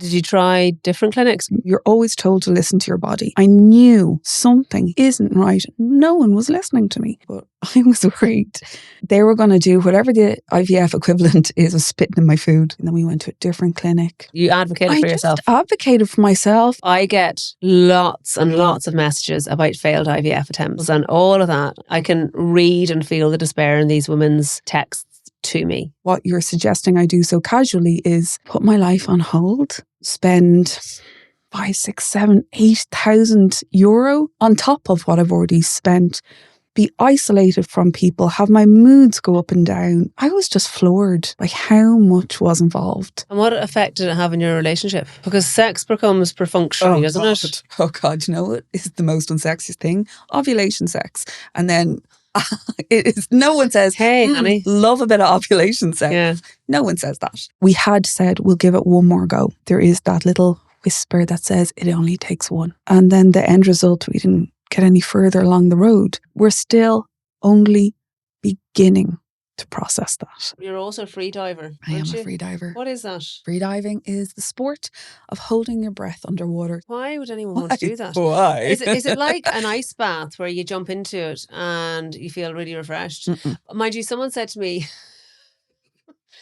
Did you try different clinics? You're always told to listen to your body. I knew something isn't right. No one was listening to me, but I was worried. They were going to do whatever the IVF equivalent is of spitting in my food. And then we went to a different clinic. You advocated for yourself? I just advocated for myself. I get lots and lots of messages about failed IVF attempts and all of that. I can read and feel the despair in these women's texts to me. What you're suggesting I do so casually is put my life on hold, spend 5, 6, 7, 8,000 euro on top of what I've already spent, be isolated from people, have my moods go up and down. I was just floored by how much was involved. And what effect did it have in your relationship? Because sex becomes perfunctory, doesn't it? Oh God, you know what is the most unsexiest thing? Ovulation sex. And then it is, no one says, hey, honey, love a bit of ovulation sex. Yeah. No one says that. We had said, we'll give it one more go. There is that little whisper that says it only takes one. And then the end result, we didn't get any further along the road. We're still only beginning to process that. You're also a freediver. I am a freediver. What is that? Freediving is the sport of holding your breath underwater. Why would anyone want to do that? Why? Is it like an ice bath where you jump into it and you feel really refreshed? Mm-mm. Mind you, someone said to me,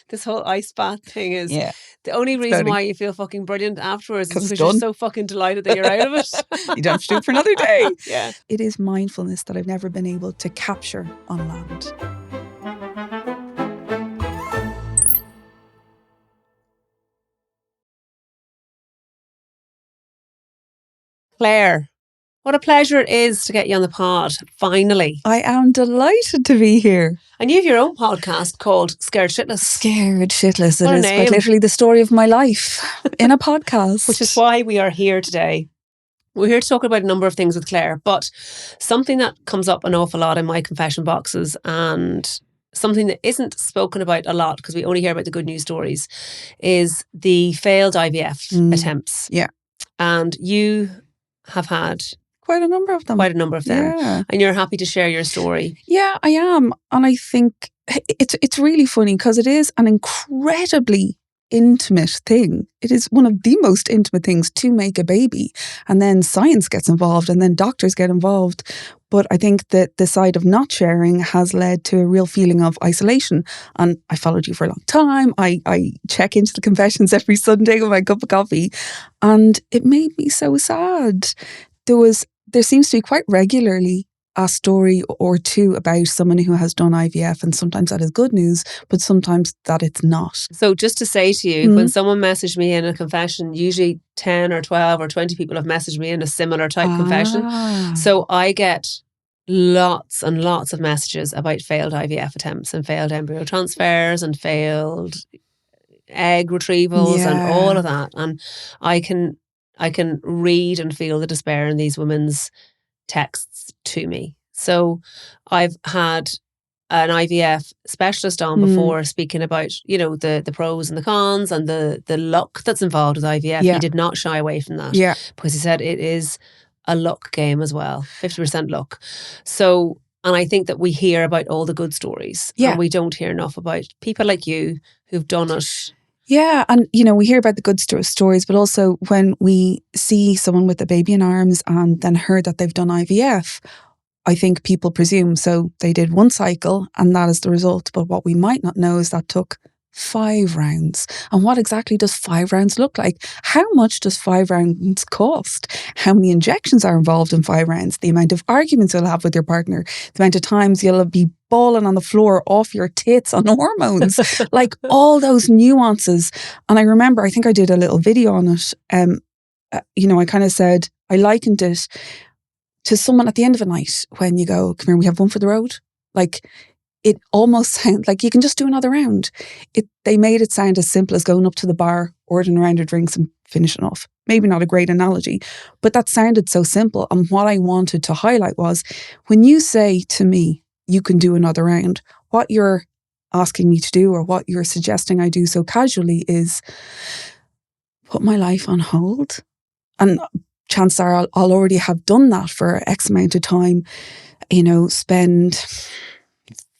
this whole ice bath thing is the only reason exciting. why you feel fucking brilliant afterwards is because done. you're so fucking delighted that you're out of it. You don't have to do it for another day. Yeah. It is mindfulness that I've never been able to capture on land. Claire, what a pleasure it is to get you on the pod, finally. I am delighted to be here. And you have your own podcast called Scared Shitless. Scared Shitless. What a It is name. quite literally the story of my life in a podcast. Which is why we are here today. We're here to talk about a number of things with Claire, but something that comes up an awful lot in my confession boxes and something that isn't spoken about a lot because we only hear about the good news stories is the failed IVF attempts. Yeah. And you have had quite a number of them. Yeah. And you're happy to share your story. Yeah, I am. And I think it's really funny because it is an incredibly intimate thing. It is one of the most intimate things to make a baby. And then science gets involved and then doctors get involved. But I think that the side of not sharing has led to a real feeling of isolation. And I followed you for a long time. I check into the confessions every Sunday with my cup of coffee. And it made me so sad. There seems to be quite regularly a story or two about someone who has done IVF, and sometimes that is good news, but sometimes that it's not. So just to say to you, when someone messaged me in a confession, usually 10 or 12 or 20 people have messaged me in a similar type confession. So I get lots and lots of messages about failed IVF attempts and failed embryo transfers and failed egg retrievals and all of that. And I can read and feel the despair in these women's texts to me. So I've had an IVF specialist on before speaking about, the pros and the cons and the luck that's involved with IVF. He did not shy away from that. Yeah. Because he said it is a luck game as well. 50% luck. So, and I think that we hear about all the good stories. Yeah. And we don't hear enough about people like you who've done it. Yeah, and we hear about the good stories, but also when we see someone with a baby in arms and then heard that they've done IVF, I think people presume, so they did one cycle and that is the result. But what we might not know is that took 5 rounds. And what exactly does 5 rounds look like? How much does 5 rounds cost? How many injections are involved in 5 rounds? The amount of arguments you'll have with your partner, the amount of times you'll be bawling on the floor off your tits on hormones, like all those nuances. And I remember, I think I did a little video on it. I kind of said, I likened it to someone at the end of a night when you go, come here, we have one for the road. Like, it almost sounds like you can just do another round. They made it sound as simple as going up to the bar, ordering a round of drinks and finishing off. Maybe not a great analogy, but that sounded so simple. And what I wanted to highlight was, when you say to me, you can do another round, what you're asking me to do or what you're suggesting I do so casually is put my life on hold. And chances are I'll already have done that for X amount of time, spend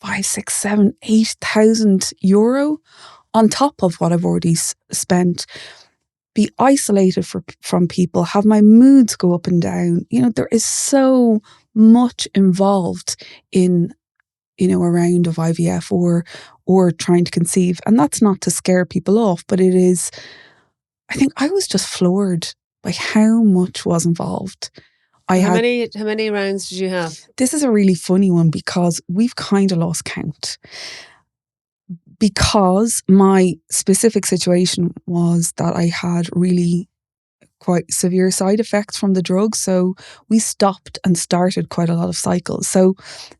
5, 6, 7, 8,000 euro on top of what I've already spent, be isolated from people, have my moods go up and down. There is so much involved in, a round of IVF or trying to conceive. And that's not to scare people off, but it is, I think I was just floored by how much was involved. How many rounds did you have? This is a really funny one because we've kind of lost count. Because my specific situation was that I had really quite severe side effects from the drug. So we stopped and started quite a lot of cycles. So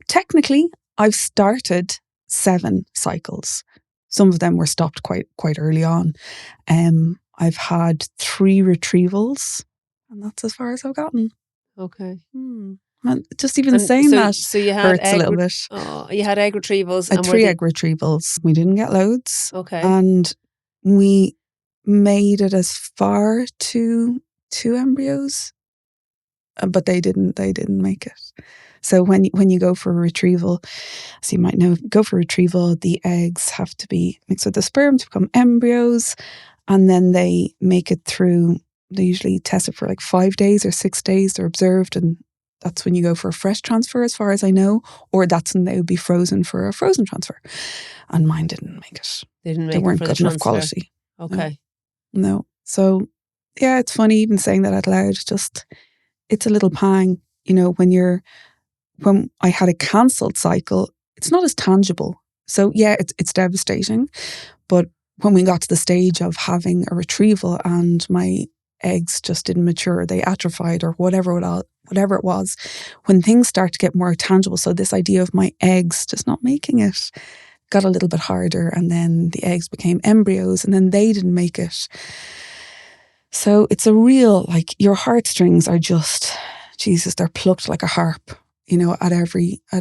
technically, I've started 7 cycles. Some of them were stopped quite early on. I've had 3 retrievals, and that's as far as I've gotten. Okay. And just even saying that you had hurts a little bit. Oh, you had egg retrievals. I had 3 egg retrievals. We didn't get loads. Okay. And we made it as far to 2 embryos, but they didn't make it. So when you go for a retrieval, so you might know, go for retrieval, the eggs have to be mixed with the sperm to become embryos, and then they make it through. They usually test it for like 5 days or 6 days. They're observed, and that's when you go for a fresh transfer, as far as I know, or that's when they would be frozen for a frozen transfer. And mine didn't make it. They weren't good enough quality. Okay. No. So yeah, it's funny even saying that out loud. It's a little pang, when I had a cancelled cycle, it's not as tangible. So yeah, it's devastating. But when we got to the stage of having a retrieval and my eggs just didn't mature, they atrophied or whatever it was, when things start to get more tangible, so this idea of my eggs just not making it got a little bit harder, and then the eggs became embryos and then they didn't make it. So it's a real, like, your heartstrings are just, Jesus, they're plucked like a harp, at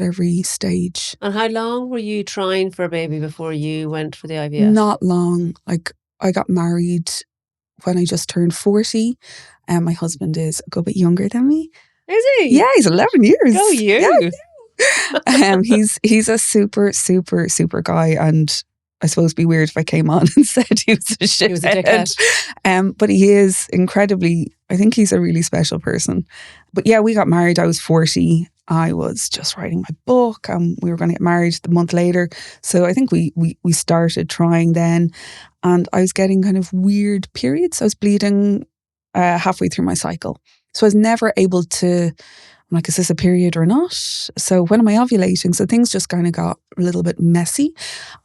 every stage. And how long were you trying for a baby before you went for the IVF? Not long. Like, I got married when I just turned 40, and my husband is a good bit younger than me. Is he? Yeah, he's 11 years. Go you. Yeah. He's a super, super, super guy, and I suppose it'd be weird if I came on and said he was a shithead. He was a dickhead. But he is incredibly, I think he's a really special person. But yeah, we got married. I was 40. I was just writing my book, and we were going to get married the month later. So I think we started trying then, and I was getting kind of weird periods. I was bleeding halfway through my cycle. So I was never able to, I'm like, is this a period or not? So when am I ovulating? So things just kind of got a little bit messy,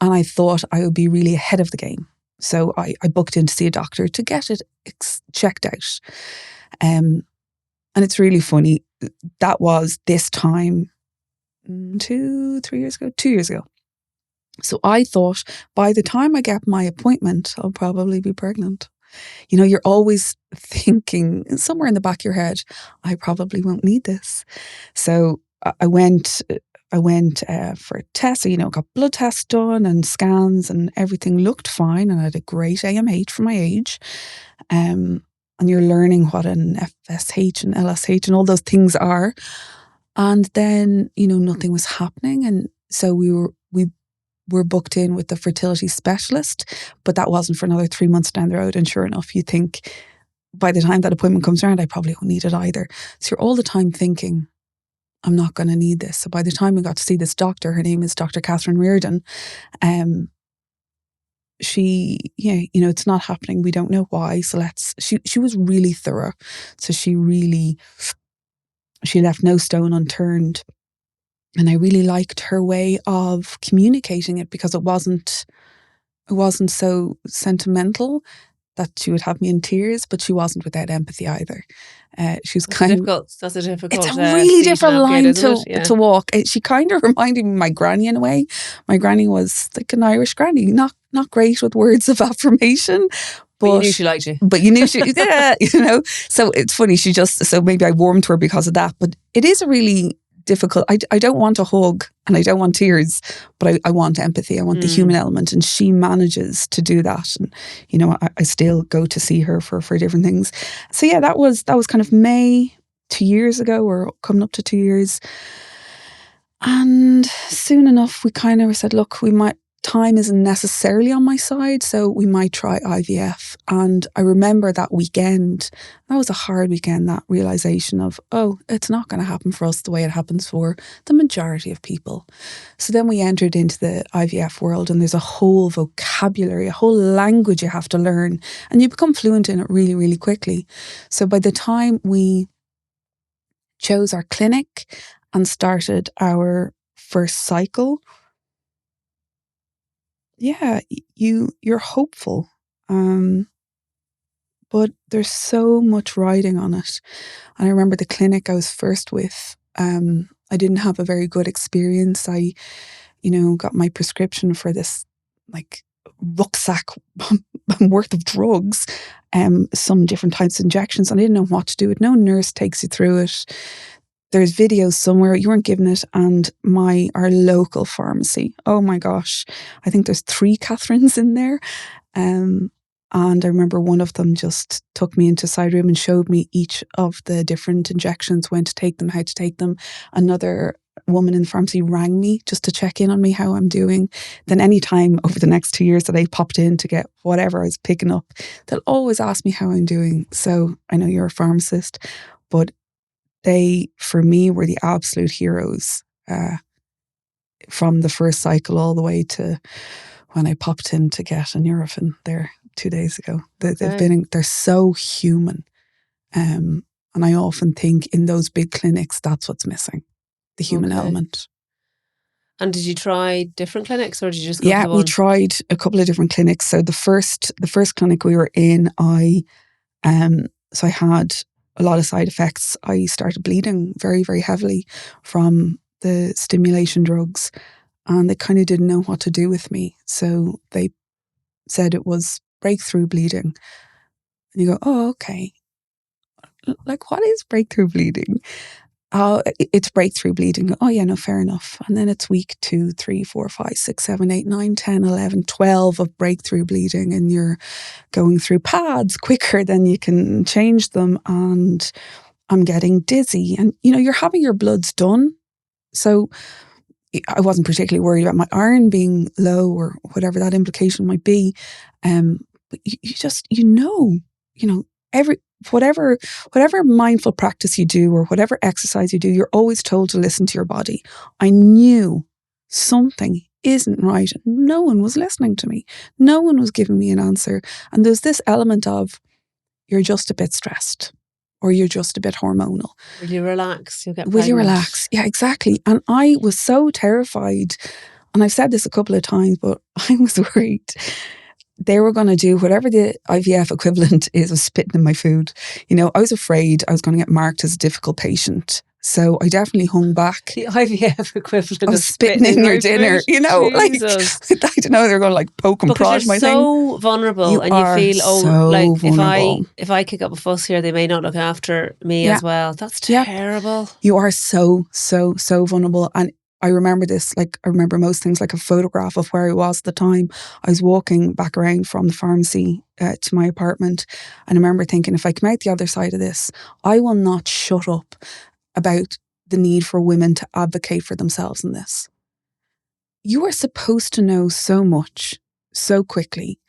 and I thought I would be really ahead of the game. So I booked in to see a doctor to get it checked out. And it's really funny. That was this time 2 years ago. So I thought by the time I get my appointment, I'll probably be pregnant. You're always thinking somewhere in the back of your head, I probably won't need this. So I went for a test. So, got blood tests done and scans, and everything looked fine. And I had a great AMH for my age. And you're learning what an FSH and LSH and all those things are. And then, nothing was happening. And so we were booked in with the fertility specialist, but that wasn't for another 3 months down the road. And sure enough, you think by the time that appointment comes around, I probably won't need it either. So you're all the time thinking, I'm not going to need this. So by the time we got to see this doctor, her name is Dr. Catherine Reardon, it's not happening. We don't know why. So she was really thorough. So she left no stone unturned. And I really liked her way of communicating it, because it wasn't so sentimental that she would have me in tears, but she wasn't without empathy either. She was That's a difficult. It's a really different line to walk. She kind of reminded me of my granny in a way. My granny was like an Irish granny, not great with words of affirmation. But you knew she liked you. But you knew she, yeah, So it's funny. So maybe I warmed to her because of that. But it is a really difficult. I don't want a hug and I don't want tears, but I want empathy. I want the human element, and she manages to do that. And I still go to see her for different things. So yeah, that was kind of May 2 years ago, or coming up to 2 years. And soon enough, we kind of said, look, we might. time isn't necessarily on my side, so we might try IVF. And I remember that weekend, that was a hard weekend, that realization of, oh, it's not going to happen for us the way it happens for the majority of people. So then we entered into the IVF world, and there's a whole vocabulary, a whole language you have to learn, and you become fluent in it really, really quickly. So by the time we chose our clinic and started our first cycle, yeah, you're hopeful, but there's so much riding on it. And I remember the clinic I was first with. I didn't have a very good experience. I, got my prescription for this like rucksack worth of drugs, some different types of injections, and I didn't know what to do with. No nurse takes you through it. There's videos somewhere, you weren't given it, and our local pharmacy, oh my gosh, I think there's 3 Catherines in there. And I remember one of them just took me into a side room and showed me each of the different injections, when to take them, how to take them. Another woman in the pharmacy rang me just to check in on me, how I'm doing. Then any time over the next 2 years that I popped in to get whatever I was picking up, they'll always ask me how I'm doing. So I know you're a pharmacist, but they, for me, were the absolute heroes, from the first cycle all the way to when I popped in to get a Nurofen there 2 days ago. They're so human. And I often think in those big clinics, that's what's missing, the human element. And did you try different clinics, or did you just go for the one? We tried a couple of different clinics. So the first clinic we were in, I had a lot of side effects. I started bleeding very, very heavily from the stimulation drugs, and they kind of didn't know what to do with me. So they said it was breakthrough bleeding. And you go, oh, okay. Like, what is breakthrough bleeding? Oh, it's breakthrough bleeding. Oh, yeah, no, fair enough. And then it's week 2, 3, 4, 5, 6, 7, 8, 9, 10, 11, 12 of breakthrough bleeding, and you're going through pads quicker than you can change them, and I'm getting dizzy, and you're having your bloods done. So I wasn't particularly worried about my iron being low or whatever that implication might be. But you just, every whatever mindful practice you do or whatever exercise you do, you're always told to listen to your body. I knew something isn't right. No one was listening to me. No one was giving me an answer. And there's this element of, you're just a bit stressed, or you're just a bit hormonal. Will you relax? You'll get Will pregnant. you relax? Yeah, exactly. And I was so terrified. And I've said this a couple of times, but I was worried they were going to do whatever the IVF equivalent is of spitting in my food. I was afraid I was going to get marked as a difficult patient. So I definitely hung back. The IVF equivalent of spitting in your dinner, food. like, I don't know, they're going to like poke and prod my thing. You're so vulnerable, and you feel, vulnerable. if I kick up a fuss here, they may not look after me as well. That's terrible. You are so vulnerable. And I remember this, I remember most things like a photograph of where I was at the time. I was walking back around from the pharmacy to my apartment, and I remember thinking, if I come out the other side of this, I will not shut up about the need for women to advocate for themselves in this. You are supposed to know so much so quickly.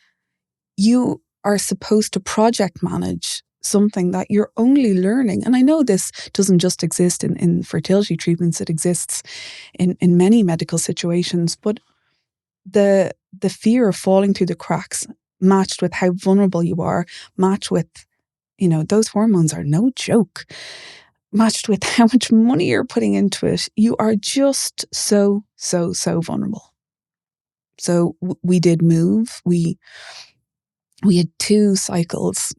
You are supposed to project manage something that you're only learning. And I know this doesn't just exist in fertility treatments, it exists in many medical situations, but the fear of falling through the cracks, matched with how vulnerable you are, matched with, those hormones are no joke, matched with how much money you're putting into it, you are just so vulnerable. So we did move. We had 2 cycles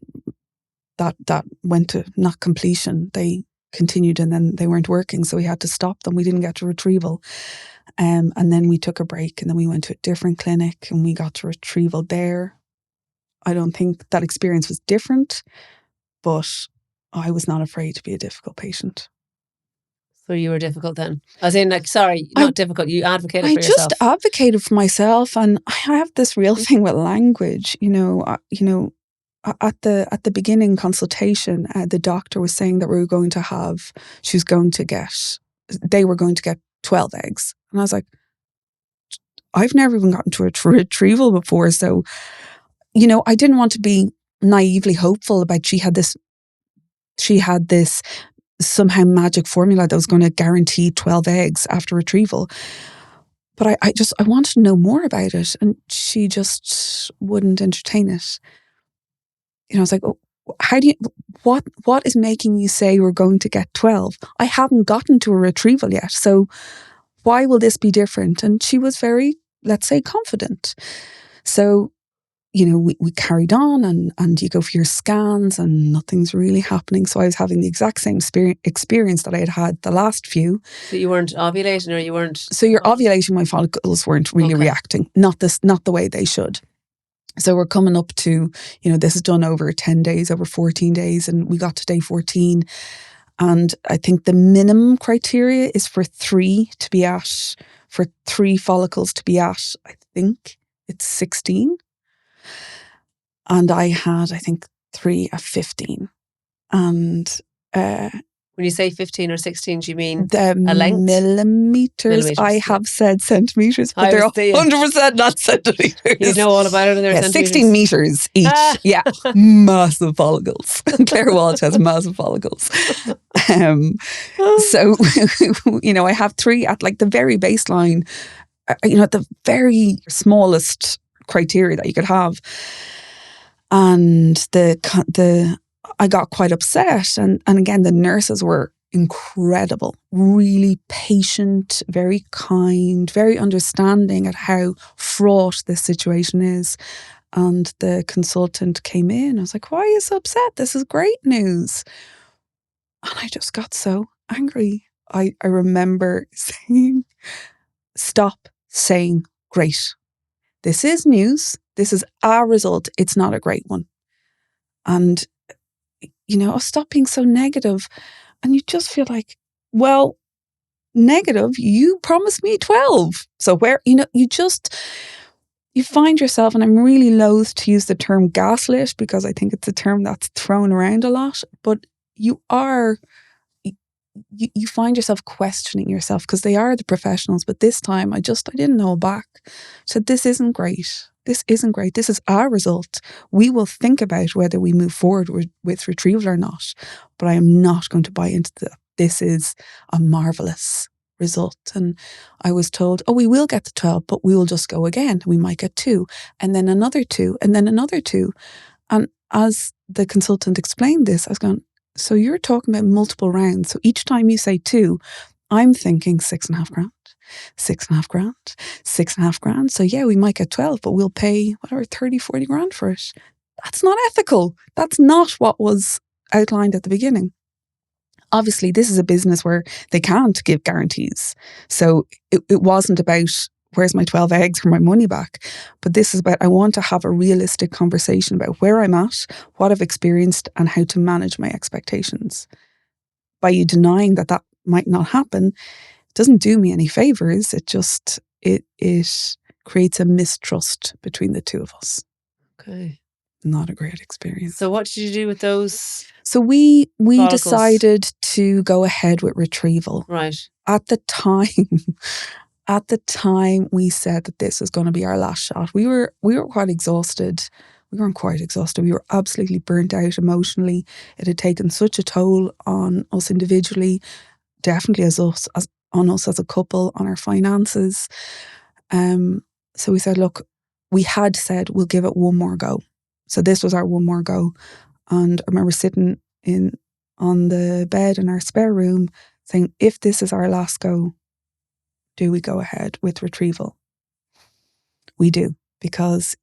that went to not completion. They continued and then they weren't working, so we had to stop them. We didn't get to retrieval. And then we took a break, and then we went to a different clinic and we got to retrieval there. I don't think that experience was different, but I was not afraid to be a difficult patient. So you were difficult then? As in, difficult, you advocated for yourself. I just advocated for myself, and I have this real thing with language. At the beginning consultation, the doctor was saying that they were going to get 12 eggs. And I was like, I've never even gotten to a retrieval before. So, you know, I didn't want to be naively hopeful about she had this somehow magic formula that was going to guarantee 12 eggs after retrieval. But I wanted to know more about it, and she just wouldn't entertain it. You know, I was like, oh, what is making you say we're going to get 12? I haven't gotten to a retrieval yet. So why will this be different? And she was very, let's say, confident. So, you know, we carried on and you go for your scans and nothing's really happening. So I was having the exact same experience that I had had the last few. So you weren't ovulating, or you weren't... So you're ovulating, my follicles weren't really reacting. Not the way they should. So we're coming up to, you know, this is done over 10 days, over 14 days, and we got to day 14. And I think the minimum criteria is for 3 follicles to be at, I think it's 16. And I had, I think, 3 at 15. And when you say 15 or 16, do you mean the a length? Millimeters. I have said centimeters, but they're 100% not centimeters. You know all about it, and they're centimeters. 16 meters each. Yeah, massive follicles. Claire Walsh has massive follicles. So, you know, I have 3 at like the very baseline, you know, at the very smallest criteria that you could have. And I got quite upset. And again, the nurses were incredible, really patient, very kind, very understanding at how fraught this situation is. And the consultant came in. I was like, why are you so upset? This is great news. And I just got so angry. I remember saying, stop saying great. This is news. This is our result. It's not a great one. And, you know, stop being so negative. And you just feel like, well, negative, you promised me 12. So where, you know, you find yourself, and I'm really loath to use the term gaslit because I think it's a term that's thrown around a lot, but you find yourself questioning yourself because they are the professionals. But this time I didn't hold back. I said, this isn't great. This isn't great. This is our result. We will think about whether we move forward with retrieval or not. But I am not going to buy into that. This is a marvellous result. And I was told, oh, we will get the 12, but we will just go again. We might get 2, and then another 2, and then another 2. And as the consultant explained this, I was going, so you're talking about multiple rounds. So each time you say 2, I'm thinking 6.5 grand, 6.5 grand, 6.5 grand. So yeah, we might get 12, but we'll pay whatever, 30, 40 grand for it. That's not ethical. That's not what was outlined at the beginning. Obviously, this is a business where they can't give guarantees. So it wasn't about, where's my 12 eggs or my money back? But this is about, I want to have a realistic conversation about where I'm at, what I've experienced, and how to manage my expectations. By you denying that might not happen, it doesn't do me any favors. It just, it creates a mistrust between the two of us. Okay. Not a great experience. So what did you do with those? So we decided to go ahead with retrieval. Right. At the time we said that this was going to be our last shot. We were quite exhausted. We weren't quite exhausted. We were absolutely burnt out emotionally. It had taken such a toll on us individually, definitely on us as a couple, on our finances. So we said, look, we had said we'll give it one more go. So this was our one more go. And I remember sitting on the bed in our spare room saying, if this is our last go, do we go ahead with retrieval? We do, because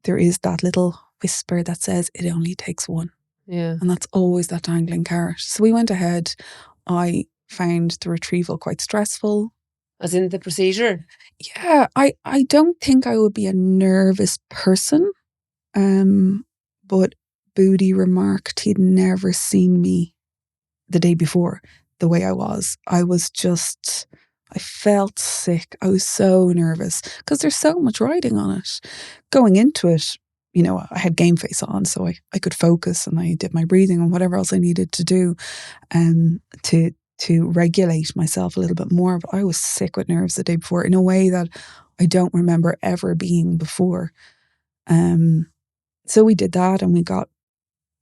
there is that little whisper that says it only takes one. Yeah. And that's always that dangling carrot. So we went ahead. I found the retrieval quite stressful. As in the procedure? Yeah, I don't think I would be a nervous person. But Booty remarked he'd never seen me the day before the way I was. I felt sick. I was so nervous because there's so much riding on it. Going into it, you know, I had game face on, so I could focus, and I did my breathing and whatever else I needed to do to to regulate myself a little bit more. But I was sick with nerves the day before in a way that I don't remember ever being before. So we did that, and we got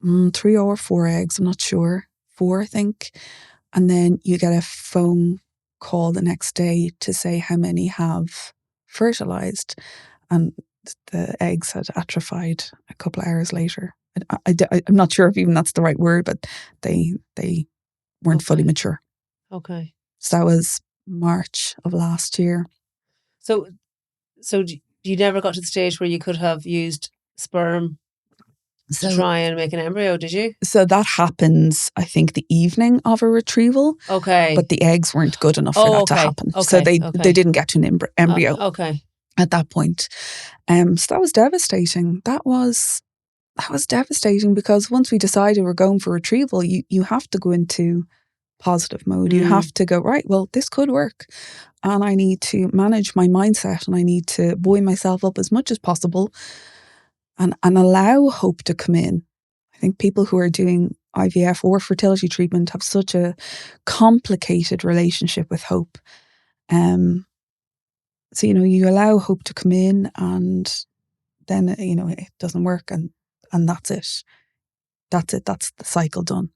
3 or 4 eggs. I'm not sure. 4, I think. And then you get a phone call the next day to say how many have fertilized, and the eggs had atrophied a couple of hours later. I'm not sure if even that's the right word, but they weren't fully mature. Okay. So that was March of last year. So you never got to the stage where you could have used sperm to try and make an embryo, did you? So that happens, I think, the evening of a retrieval. Okay. But the eggs weren't good enough for that to happen. Okay. So they didn't get to an embryo okay. at that point. So that was devastating. That was devastating, because once we decided we're going for retrieval, you have to go into positive mode. You have to go, right, well, this could work. And I need to manage my mindset, and I need to buoy myself up as much as possible and allow hope to come in. I think people who are doing IVF or fertility treatment have such a complicated relationship with hope. So, you allow hope to come in, and then, it doesn't work, and that's it. That's it. That's the cycle done.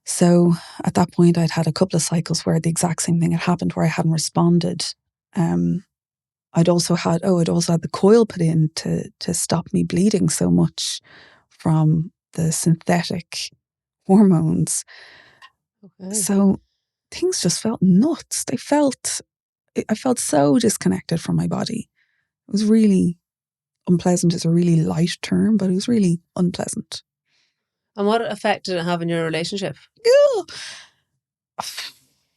So at that point, I'd had a couple of cycles where the exact same thing had happened, where I hadn't responded. I'd also had the coil put in to stop me bleeding so much from the synthetic hormones. Okay. So things just felt nuts. I felt so disconnected from my body. It was really unpleasant. Is a really light term, but it was really unpleasant. And what effect did it have in your relationship?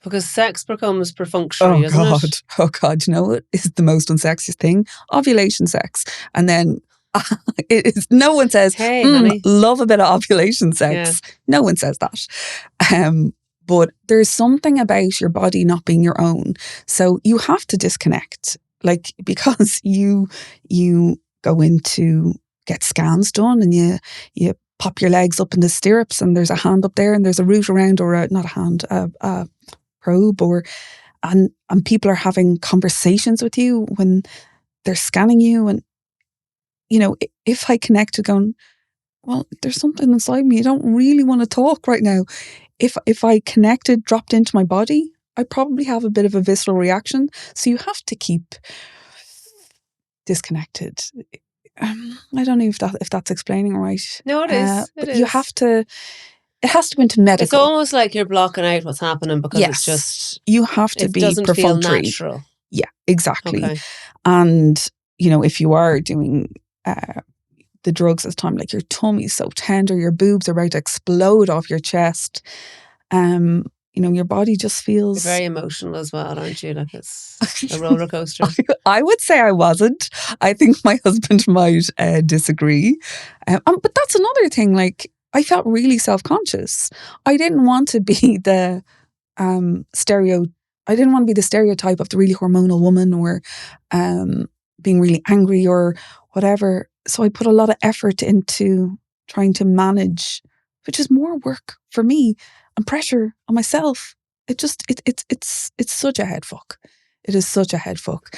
Because sex becomes perfunctory, doesn't it? Oh God, you know what is the most unsexiest thing? Ovulation sex. And then it is, no one says, hey, honey, love a bit of ovulation sex. Yeah. No one says that. But there's something about your body not being your own. So you have to disconnect, because you go in to get scans done, and you pop your legs up in the stirrups, and there's a hand up there, and there's a route around, or not a hand, a probe, and people are having conversations with you when they're scanning you. And if I connected going, well, there's something inside me, I don't really want to talk right now. If I connected, dropped into my body, I probably have a bit of a visceral reaction. So you have to keep disconnected. I don't know if that's explaining right. No, it is. But you have to. It has to go into medical. It's almost like you're blocking out what's happening, because it's just, you have to be doesn't perfunctory. Feel natural. Yeah, exactly. Okay. And if you are doing the drugs this time, your tummy's so tender, your boobs are about to explode off your chest. Your body just feels... You're very emotional as well, aren't you? It's a roller coaster. I would say I wasn't. I think my husband might disagree. But that's another thing, I felt really self-conscious. I didn't want to be the I didn't want to be the stereotype of the really hormonal woman, or being really angry or whatever. So I put a lot of effort into trying to manage, which is more work for me and pressure on myself. It's such a head fuck. It is such a head fuck.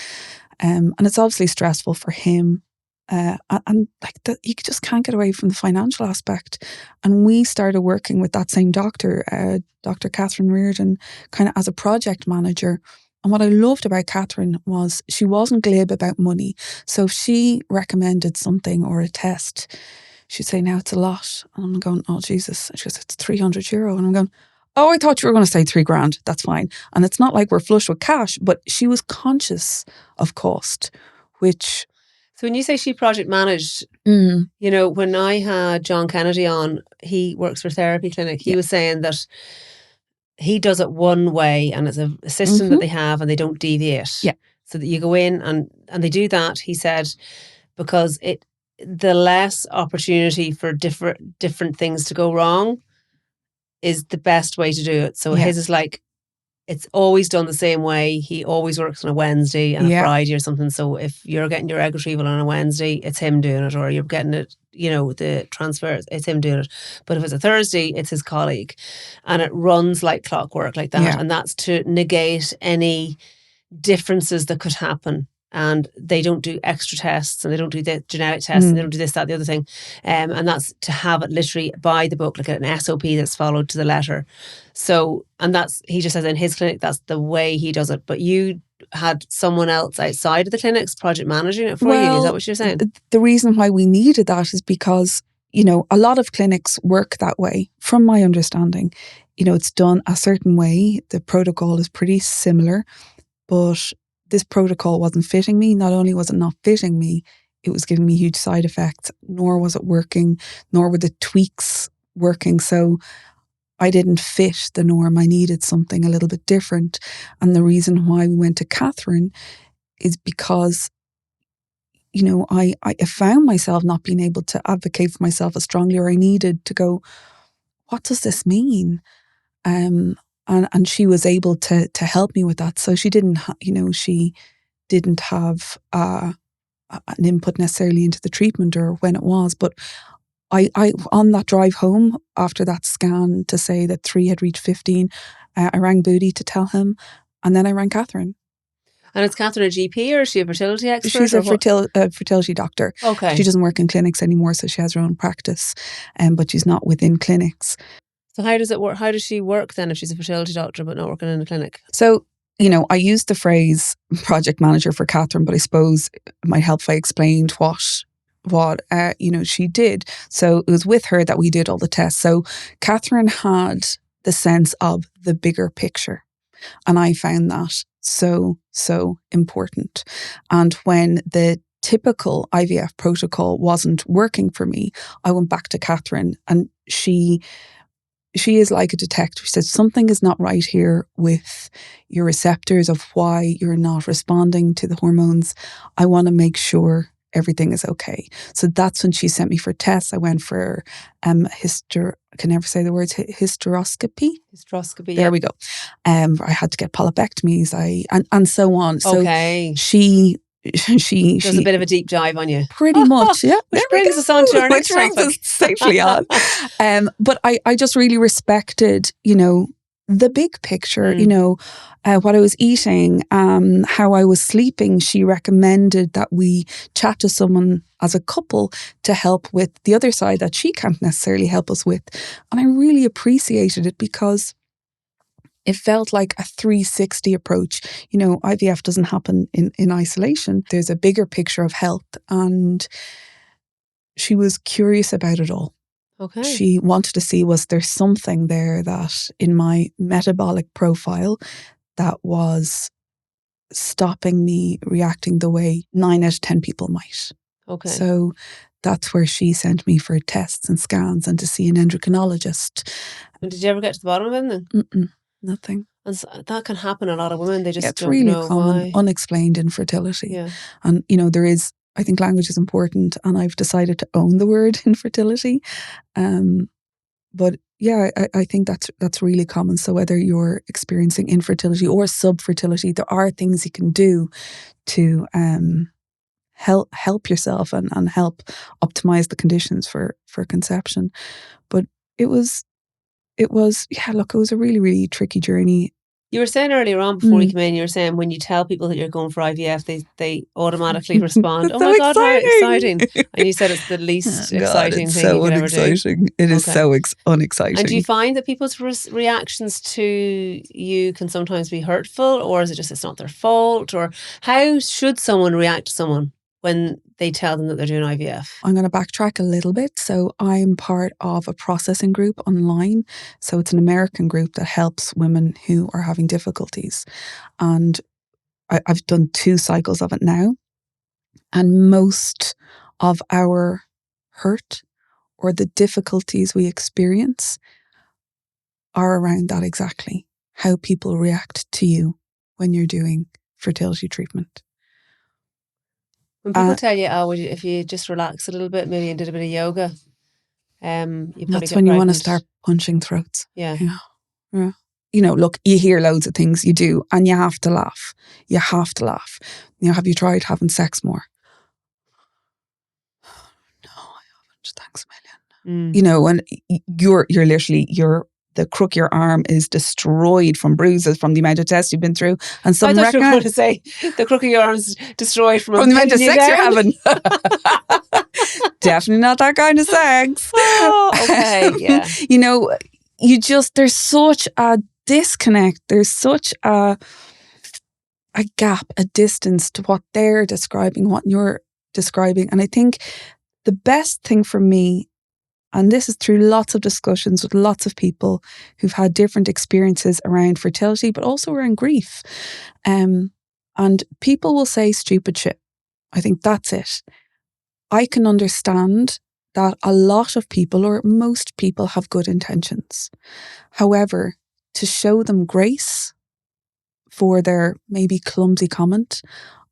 And it's obviously stressful for him. And you just can't get away from the financial aspect. And we started working with that same doctor, Dr. Catherine Reardon, kind of as a project manager. And what I loved about Catherine was she wasn't glib about money. So if she recommended something or a test, she'd say, now it's a lot. And I'm going, oh Jesus. She goes, it's €300. And I'm going, oh, I thought you were going to say $3,000. That's fine. And it's not like we're flush with cash, but she was conscious of cost, which... So when you say she project managed, when I had John Kennedy on, he works for Therapy Clinic. He was saying that he does it one way, and it's a system that they have, and they don't deviate. Yeah. So that you go in and they do that, he said, because the less opportunity for different things to go wrong is the best way to do it. So his is it's always done the same way. He always works on a Wednesday and a Friday or something. So if you're getting your egg retrieval on a Wednesday, it's him doing it, or you're getting it, the transfer, it's him doing it. But if it's a Thursday, it's his colleague. And it runs like clockwork like that. And that's to negate any differences that could happen. And they don't do extra tests, and they don't do the genetic tests, and they don't do this, that, the other thing. And that's to have it literally by the book, like an SOP that's followed to the letter. So, and he just says in his clinic, that's the way he does it. But you had someone else outside of the clinics project managing it for you. Is that what you're saying? The reason why we needed that is because, a lot of clinics work that way. From my understanding, it's done a certain way. The protocol is pretty similar, but this protocol wasn't fitting me. Not only was it not fitting me, it was giving me huge side effects, nor was it working, nor were the tweaks working. So I didn't fit the norm. I needed something a little bit different. And the reason why we went to Catherine is because, I found myself not being able to advocate for myself as strongly, or I needed to go, what does this mean? And she was able to help me with that. So she didn't, she didn't have an input necessarily into the treatment or when it was. But I on that drive home after that scan to say that 3 had reached 15, I rang Booty to tell him, and then I rang Catherine. And is Catherine a GP, or is she a fertility expert? She's a fertility doctor. Okay. She doesn't work in clinics anymore, so she has her own practice, but she's not within clinics. So how does it work? How does she work then if she's a fertility doctor but not working in a clinic? So, I used the phrase project manager for Catherine, but I suppose it might help if I explained what she did. So it was with her that we did all the tests. So Catherine had the sense of the bigger picture. And I found that so important. And when the typical IVF protocol wasn't working for me, I went back to Catherine, and she is like a detective. She said, something is not right here with your receptors of why you're not responding to the hormones. I want to make sure everything is okay. So that's when she sent me for tests. I went for I can never say the words, hysteroscopy. Hysteroscopy, There we go. I had to get polypectomies and so on. Okay. So she does a bit of a deep dive on you. Pretty much, yeah. Which brings us on to our next topic. Which brings us safely on. But I just really respected, the big picture, what I was eating, how I was sleeping. She recommended that we chat to someone as a couple to help with the other side that she can't necessarily help us with. And I really appreciated it because it felt like a 360 approach. IVF doesn't happen in isolation. There's a bigger picture of health, and she was curious about it all. Okay. She wanted to see, was there something there that in my metabolic profile that was stopping me reacting the way 9 out of 10 people might. Okay. So that's where she sent me for tests and scans and to see an endocrinologist. And did you ever get to the bottom of it then? Nothing. And that can happen a lot of women. They just it's don't really know common, why. Unexplained infertility. Yeah. And, there is, I think language is important, and I've decided to own the word infertility. But yeah, I think that's really common. So whether you're experiencing infertility or subfertility, there are things you can do to help yourself and help optimize the conditions for conception. But it was a really, really tricky journey. You were saying earlier on before you came in, you were saying when you tell people that you're going for IVF, they automatically respond, "Oh my God, how exciting!" And you said it's the least exciting thing you could ever do. It is so unexciting. And do you find that people's reactions to you can sometimes be hurtful, or is it just it's not their fault? Or how should someone react to someone when they tell them that they're doing IVF? I'm going to backtrack a little bit. So I'm part of a processing group online. So it's an American group that helps women who are having difficulties. And I've done 2 cycles of it now. And most of our hurt or the difficulties we experience are around that exactly. How people react to you when you're doing fertility treatment. When people tell you, if you just relax a little bit, maybe and did a bit of yoga, that's when you want to start punching throats. Yeah. Yeah. look, you hear loads of things, you do, and you have to laugh. You have to laugh. Have you tried having sex more? No, I haven't. Thanks a million. And you're literally, the crook of your arm is destroyed from bruises from the amount of tests you've been through. And some I thought you were going to say the crook of your arm is destroyed from the amount of sex you're having. Definitely not that kind of sex. Oh, okay, yeah. There's such a disconnect. There's such a gap, a distance to what they're describing, what you're describing. And I think the best thing for me, and this is through lots of discussions with lots of people who've had different experiences around fertility, but also around grief. And people will say stupid shit. I think that's it. I can understand that a lot of people, or most people, have good intentions. However, to show them grace for their maybe clumsy comment,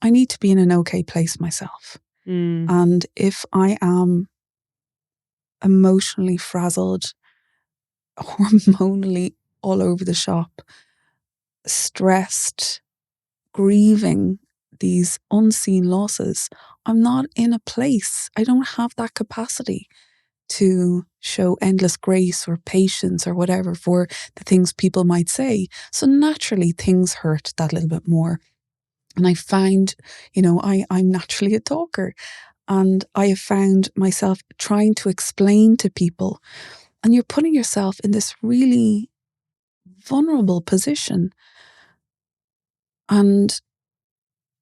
I need to be in an okay place myself. And if I am emotionally frazzled, hormonally all over the shop, stressed, grieving these unseen losses, I'm not in a place. I don't have that capacity to show endless grace or patience or whatever for the things people might say. So naturally things hurt that little bit more. And I find, I'm naturally a talker. And I have found myself trying to explain to people, and you're putting yourself in this really vulnerable position. And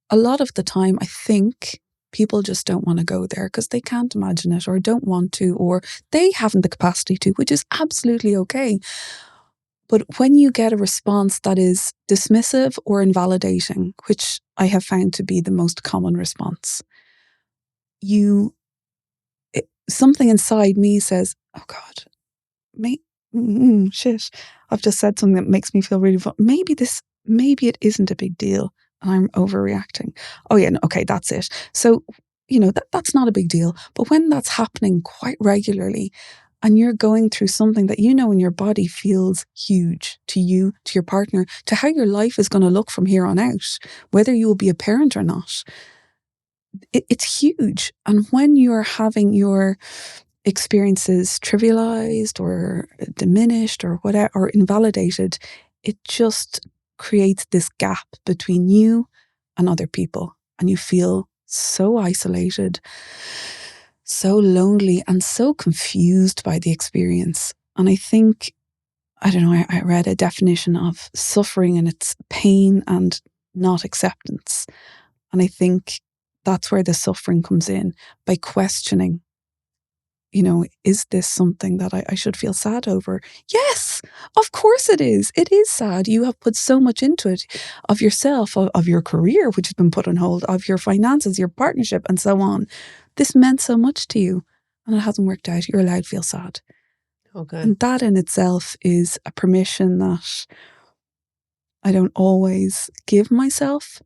a lot of the time, I think people just don't want to go there because they can't imagine it, or don't want to, or they haven't the capacity to, which is absolutely okay. But when you get a response that is dismissive or invalidating, which I have found to be the most common response, something inside me says, oh God, shit, I've just said something that makes me feel really, maybe it isn't a big deal and I'm overreacting. Oh yeah, no, okay, that's it. So, that's not a big deal. But when that's happening quite regularly, and you're going through something that in your body feels huge to you, to your partner, to how your life is going to look from here on out, whether you will be a parent or not, it's huge. And when you're having your experiences trivialized or diminished or whatever, or invalidated, it just creates this gap between you and other people. And you feel so isolated, so lonely, and so confused by the experience. And I think, I don't know, I read a definition of suffering, and it's pain and not acceptance. And I think that's where the suffering comes in, by questioning, is this something that I should feel sad over? Yes, of course it is. It is sad. You have put so much into it, of yourself, of your career, which has been put on hold, of your finances, your partnership, and so on. This meant so much to you, and it hasn't worked out. You're allowed to feel sad. Okay. And that in itself is a permission that I don't always give myself.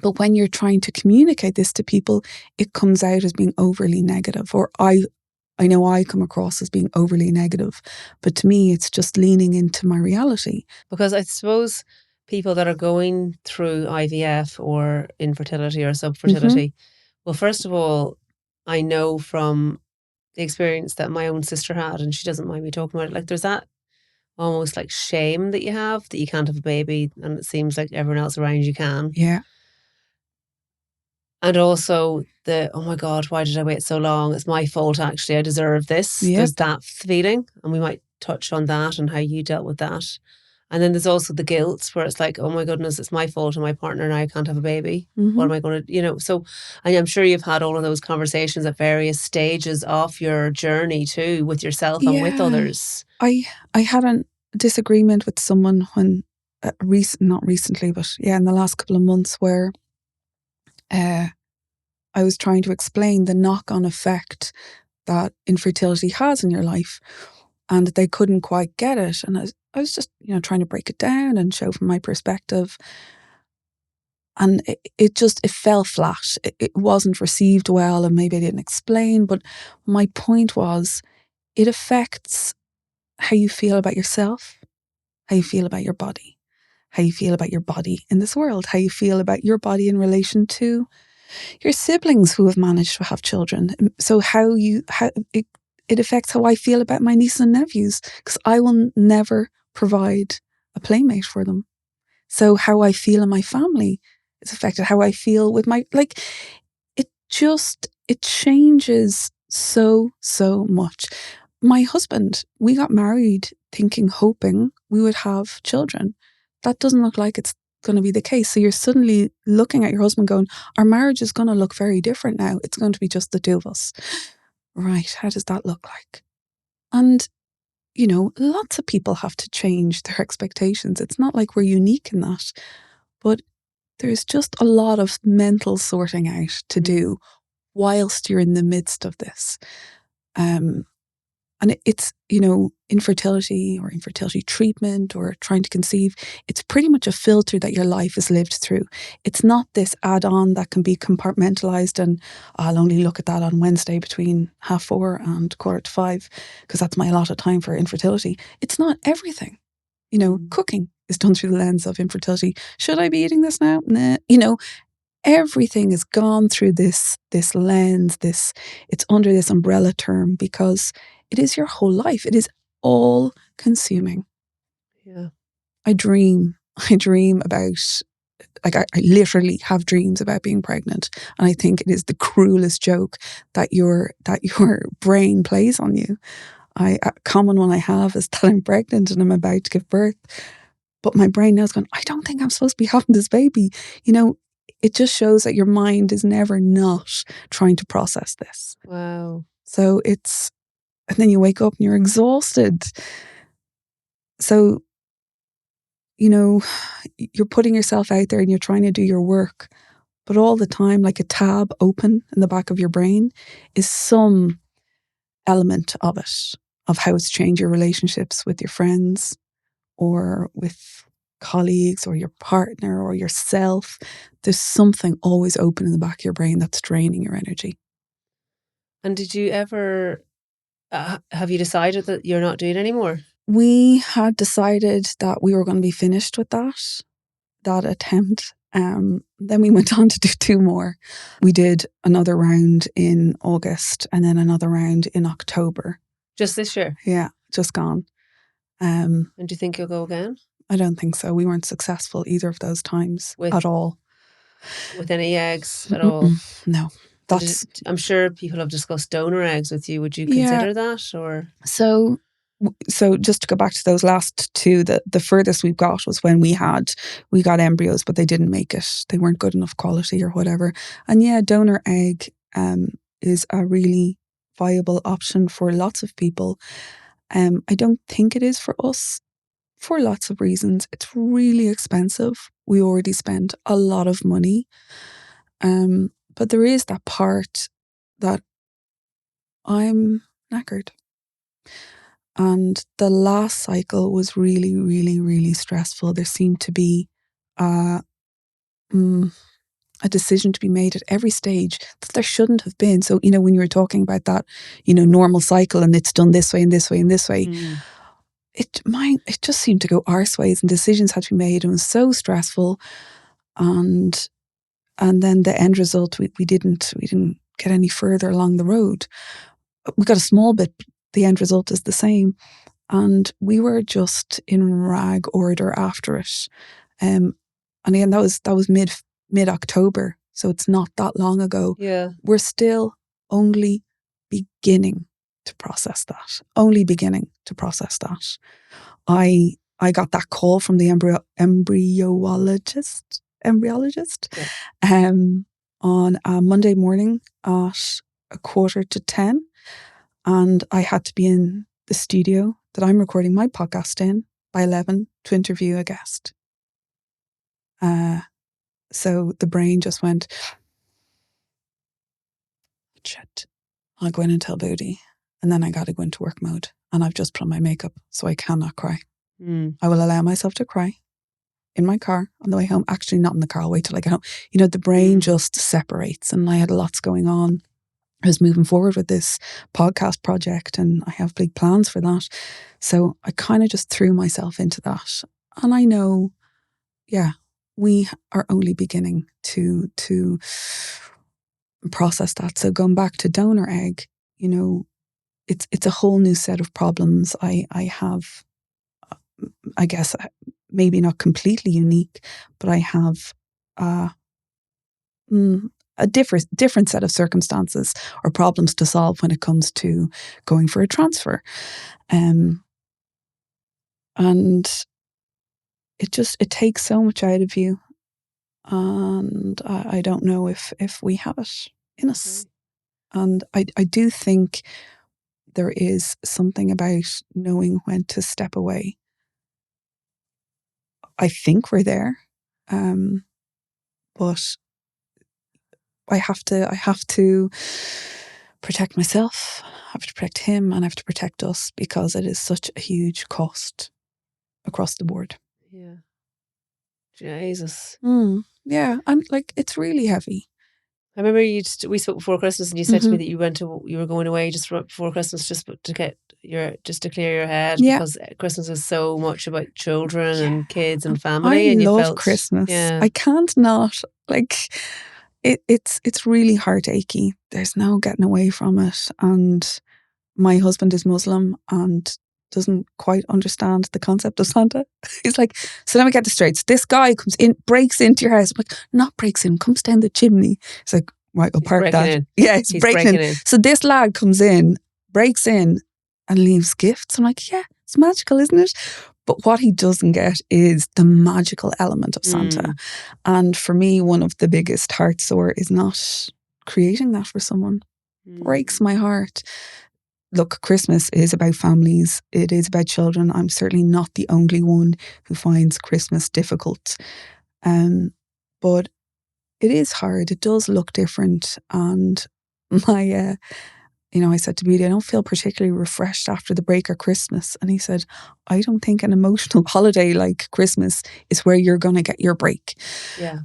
But when you're trying to communicate this to people, it comes out as being overly negative, or I know I come across as being overly negative, but to me, it's just leaning into my reality. Because I suppose people that are going through IVF or infertility or subfertility, well, first of all, I know from the experience that my own sister had, and she doesn't mind me talking about it, like there's that almost like shame that you have that you can't have a baby, and it seems like everyone else around you can. Yeah. And also oh my God, why did I wait so long? It's my fault, actually. I deserve this. Yep. There's that feeling. And we might touch on that and how you dealt with that. And then there's also the guilt where it's like, oh my goodness, it's my fault and my partner and I can't have a baby. What am I going to, so, and I'm sure you've had all of those conversations at various stages of your journey too, with yourself and with others. I had a disagreement with someone when, not recently, but in the last couple of months, where I was trying to explain the knock-on effect that infertility has in your life, and they couldn't quite get it. And I was just, trying to break it down and show from my perspective. And it fell flat. It wasn't received well, and maybe I didn't explain. But my point was, it affects how you feel about yourself, how you feel about your body, how you feel about your body in this world, how you feel about your body in relation to your siblings who have managed to have children. So how it affects how I feel about my nieces and nephews, because I will never provide a playmate for them. So how I feel in my family is affected, how I feel with my, like, it changes so much. My husband, we got married hoping we would have children. That doesn't look like it's going to be the case. So you're suddenly looking at your husband going, our marriage is going to look very different now. It's going to be just the two of us. Right. How does that look like? And, you know, lots of people have to change their expectations. It's not like we're unique in that, but there's just a lot of mental sorting out to do whilst you're in the midst of this. And it's, you know, infertility or infertility treatment or trying to conceive, it's pretty much a filter that your life is lived through. It's not this add-on that can be compartmentalized and I'll only look at that on Wednesday between 4:30 and 4:45 because that's my allotted time for infertility. It's not everything. You know, cooking is done through the lens of infertility. Should I be eating this now? Nah. You know, everything is gone through this lens, it's under this umbrella term because it is your whole life. It is all consuming. Yeah. I dream about, like, I literally have dreams about being pregnant. And I think it is the cruelest joke that your brain plays on you. A common one I have is that I'm pregnant and I'm about to give birth. But my brain now is going, I don't think I'm supposed to be having this baby. You know, it just shows that your mind is never not trying to process this. Wow. So and then you wake up and you're exhausted. So, you know, you're putting yourself out there and you're trying to do your work, but all the time, like a tab open in the back of your brain is some element of it, of how it's changed your relationships with your friends or with colleagues or your partner or yourself. There's something always open in the back of your brain that's draining your energy. And did you ever, have you decided that you're not doing anymore? We had decided that we were going to be finished with that attempt. Then we went on to do 2 more. We did another round in August and then another round in October. Just this year? Yeah, just gone. And do you think you'll go again? I don't think so. We weren't successful either of those times at all. With any eggs at all? No. I'm sure people have discussed donor eggs with you. Would you consider that? Or so just to go back to those last 2, the furthest we've got was when we got embryos, but they didn't make it. They weren't good enough quality or whatever. And yeah, donor egg is a really viable option for lots of people. I don't think it is for us for lots of reasons. It's really expensive. We already spend a lot of money. But there is that part that I'm knackered. And the last cycle was really, really, really stressful. There seemed to be a decision to be made at every stage that there shouldn't have been. So, you know, when you were talking about that, you know, normal cycle and it's done this way and this way and this way, it just seemed to go arseways and decisions had to be made and it was so stressful. And then the end result, we didn't get any further along the road. We got a small bit, but the end result is the same. And we were just in rag order after it. And again, that was mid-October. So it's not that long ago. Yeah. We're still only beginning to process that. Only beginning to process that. I got that call from the embryologist on a Monday morning at 9:45. And I had to be in the studio that I'm recording my podcast in by 11 to interview a guest. So the brain just went, shit, I'll go in and tell Booty. And then I got to go into work mode. And I've just put on my makeup, so I cannot cry. I will allow myself to cry in my car on the way home. Actually, not in the car. I'll wait till I get home. You know, the brain just separates and I had lots going on. I was moving forward with this podcast project, and I have big plans for that. So I kind of just threw myself into that. And I know, yeah, we are only beginning to process that. So going back to donor egg, you know, it's a whole new set of problems. I have, I guess, maybe not completely unique, but I have a different set of circumstances or problems to solve when it comes to going for a transfer. And it takes so much out of you. And I don't know if we have it in us. And I do think there is something about knowing when to step away. I think we're there. But I have to protect myself, I have to protect him, and I have to protect us, because it is such a huge cost across the board. Yeah. Jesus. Yeah, and like, it's really heavy. I remember we spoke before Christmas, and you said to me that you were going away just before Christmas, just to clear your head, because Christmas is so much about children and kids and family. I and love Christmas. Yeah. I can't not, like, it's really heartachy. There's no getting away from it. And my husband is Muslim and doesn't quite understand the concept of Santa. He's like, so let me get this straight. So this guy comes in, breaks into your house. I'm like, not breaks in, comes down the chimney. He's like, right, we'll park that. In. Yeah, he's breaking in. So this lad comes in, breaks in, and leaves gifts. I'm like, yeah, it's magical, isn't it? But what he doesn't get is the magical element of Santa. And for me, one of the biggest heart sore is not creating that for someone. Breaks my heart. Look, Christmas is about families. It is about children. I'm certainly not the only one who finds Christmas difficult. But it is hard. It does look different. And my, I said to Beatty, I don't feel particularly refreshed after the break or Christmas. And he said, I don't think an emotional holiday like Christmas is where you're going to get your break. Yeah.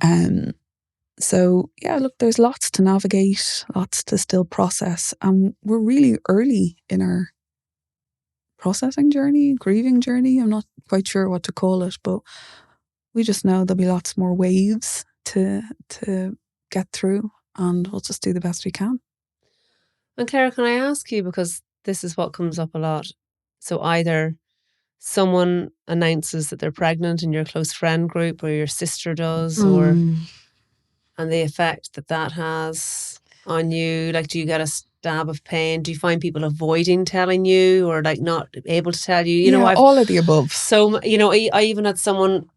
So, yeah, look, there's lots to navigate, lots to still process. And we're really early in our processing journey, grieving journey. I'm not quite sure what to call it, but we just know there'll be lots more waves to get through, and we'll just do the best we can. And Claire, can I ask you, because this is what comes up a lot. So either someone announces that they're pregnant in your close friend group, or your sister does, and the effect that has on you. Like, do you get a stab of pain? Do you find people avoiding telling you, or like not able to tell you? You know, all of the above. So, I even had someone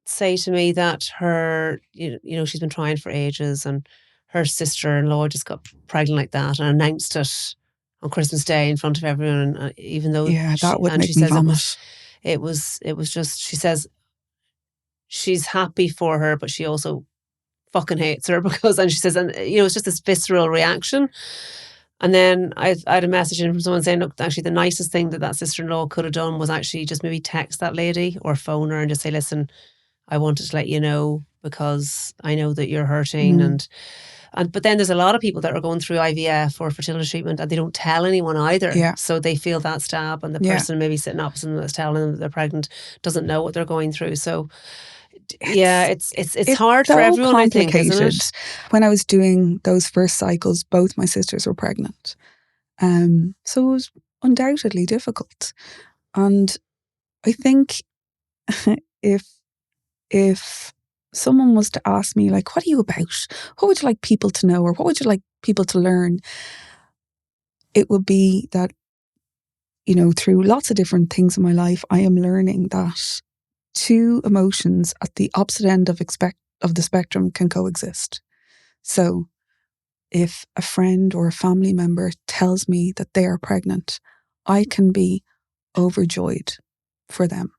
say to me that her, she's been trying for ages, and her sister-in-law just got pregnant like that and announced it on Christmas Day in front of everyone. And even though that would make me vomit. It was just, she says she's happy for her, but she also fucking hates her and she says, it's just this visceral reaction. And then I had a message in from someone saying, look, actually the nicest thing that sister-in-law could have done was actually just maybe text that lady or phone her and just say, listen, I wanted to let you know because I know that you're hurting. And but then there's a lot of people that are going through IVF or fertility treatment and they don't tell anyone either. Yeah. So they feel that stab, and the person maybe sitting opposite them that's telling them that they're pregnant doesn't know what they're going through. So it's hard so for everyone, I think, isn't it? When I was doing those first cycles, both my sisters were pregnant. So it was undoubtedly difficult. And I think if someone was to ask me, like, what are you about? What would you like people to know, or what would you like people to learn? It would be that, through lots of different things in my life, I am learning that two emotions at the opposite end of the spectrum can coexist. So if a friend or a family member tells me that they are pregnant, I can be overjoyed for them.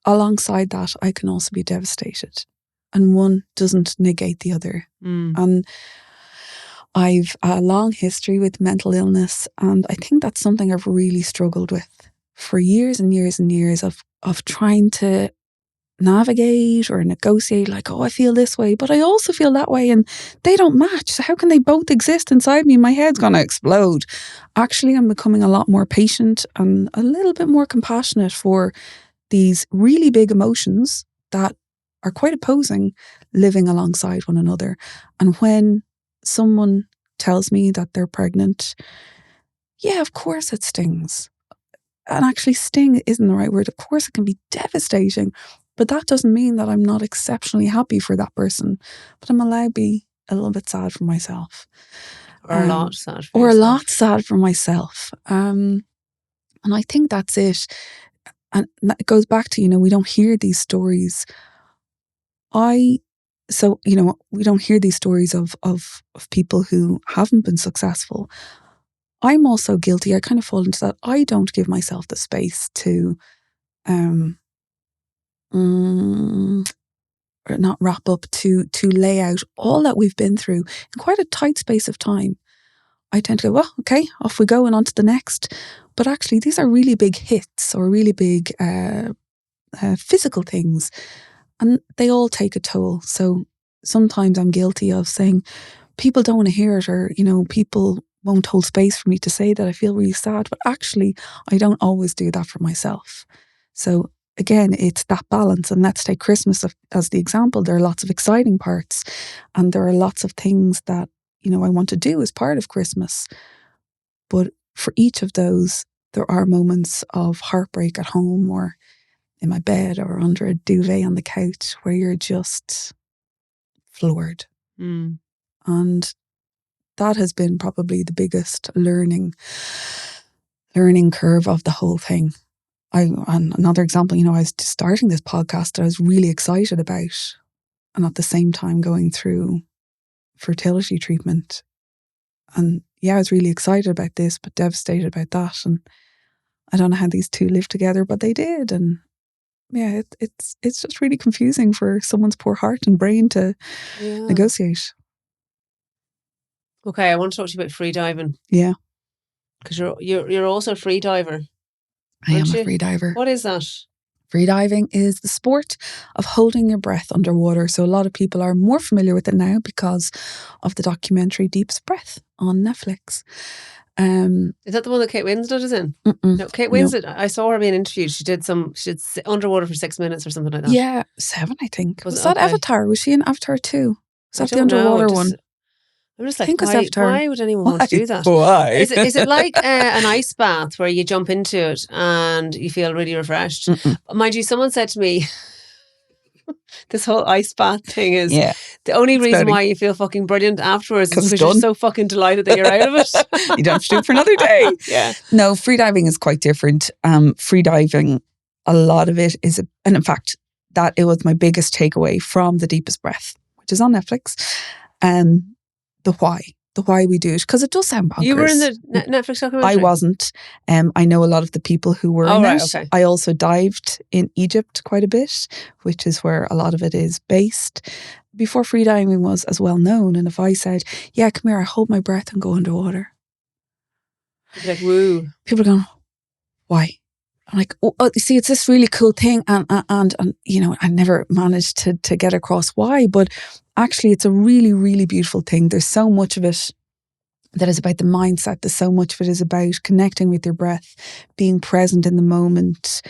Alongside that, I can also be devastated, and one doesn't negate the other. And I've a long history with mental illness, and I think that's something I've really struggled with for years and years and years of trying to navigate or negotiate, like, oh, I feel this way, but I also feel that way, and they don't match. So how can they both exist inside me? My head's going to explode. Actually, I'm becoming a lot more patient and a little bit more compassionate for these really big emotions that are quite opposing living alongside one another. And when someone tells me that they're pregnant, yeah, of course it stings. And actually, sting isn't the right word. Of course, it can be devastating, but that doesn't mean that I'm not exceptionally happy for that person. But I'm allowed to be a little bit sad for myself. Or a lot sad for Or yourself. a lot sad for myself. And I think that's it. And it goes back to, we don't hear these stories. We don't hear these stories of people who haven't been successful. I'm also guilty. I kind of fall into that. I don't give myself the space to or not wrap up, to lay out all that we've been through in quite a tight space of time. I tend to go, well, okay, off we go and on to the next. But actually, these are really big hits or really big physical things, and they all take a toll. So sometimes I'm guilty of saying, people don't want to hear it, or, people won't hold space for me to say that I feel really sad. But actually, I don't always do that for myself. So again, it's that balance. And let's take Christmas as the example. There are lots of exciting parts, and there are lots of things that, I want to do as part of Christmas. But for each of those, there are moments of heartbreak at home or in my bed or under a duvet on the couch where you're just floored. And that has been probably the biggest learning curve of the whole thing. And another example, I was starting this podcast that I was really excited about, and at the same time going through fertility treatment. And yeah, I was really excited about this, but devastated about that. And I don't know how these two live together, but they did. And yeah, it's just really confusing for someone's poor heart and brain to negotiate. Okay, I want to talk to you about freediving. Yeah. Because you're also a freediver. I am a freediver. What is that? Freediving is the sport of holding your breath underwater. So a lot of people are more familiar with it now because of the documentary Deepest Breath on Netflix. Is that the one that Kate Winslet is in? No, Kate Winslet, I saw her being interviewed. She did underwater for 6 minutes or something like that. Yeah, 7, I think. Was that Avatar? Was she in Avatar 2? Was that the underwater one? I'm just like, why would anyone want to do that? Why? Is it like an ice bath where you jump into it and you feel really refreshed? Mind you, someone said to me, this whole ice bath thing is the only reason why you feel fucking brilliant afterwards is because you're so fucking delighted that you're out of it. You don't have to do it for another day. Yeah. No, freediving is quite different. Freediving, a lot of it is, and in fact, it was my biggest takeaway from The Deepest Breath, which is on Netflix. The why we do it, because it does sound bonkers. You were in the Netflix documentary? I wasn't. I know a lot of the people who were in it. Okay. I also dived in Egypt quite a bit, which is where a lot of it is based. Before freediving was as well known, and if I said, yeah, come here, I hold my breath and go underwater. You'd be like, woo. People are going, why? I'm like, oh, you see, it's this really cool thing, and I never managed to get across why, but actually it's a really, really beautiful thing. There's so much of it that is about the mindset. There's so much of it is about connecting with your breath, being present in the moment,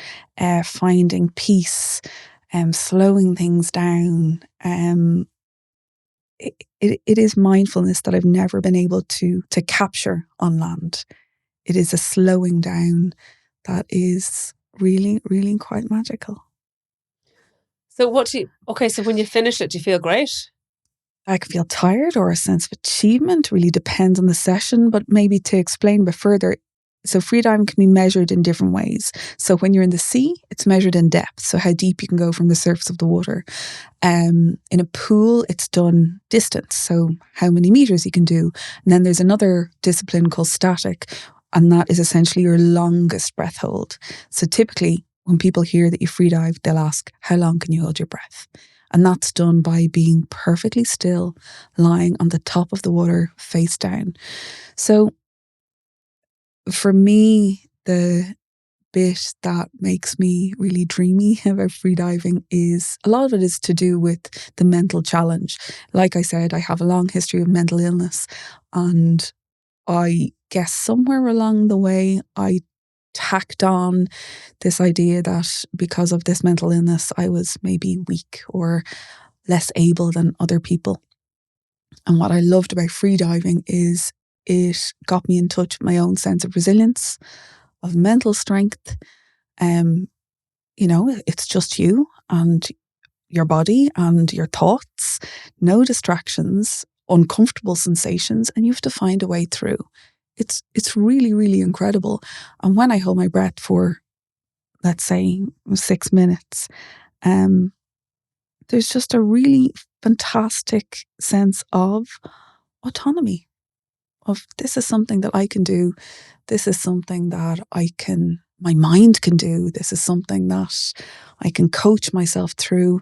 finding peace, slowing things down. It is mindfulness that I've never been able to capture on land. It is a slowing down that is really, really quite magical. So so when you finish it, do you feel great? I can feel tired or a sense of achievement. Really depends on the session, but maybe to explain a bit further. So freediving can be measured in different ways. So when you're in the sea, it's measured in depth. So how deep you can go from the surface of the water. In a pool, it's done distance. So how many meters you can do. And then there's another discipline called static, and that is essentially your longest breath hold. So typically when people hear that you freedive, they'll ask, how long can you hold your breath? And that's done by being perfectly still, lying on the top of the water, face down. So for me, the bit that makes me really dreamy about freediving is a lot of it is to do with the mental challenge. Like I said, I have a long history of mental illness, and I guess somewhere along the way I tacked on this idea that because of this mental illness I was maybe weak or less able than other people. And what I loved about freediving is it got me in touch with my own sense of resilience, of mental strength. It's just you and your body and your thoughts, no distractions, uncomfortable sensations, and you have to find a way through. It's really, really incredible. And when I hold my breath for, let's say, 6 minutes, there's just a really fantastic sense of autonomy, of this is something that I can do. This is something that my mind can do. This is something that I can coach myself through.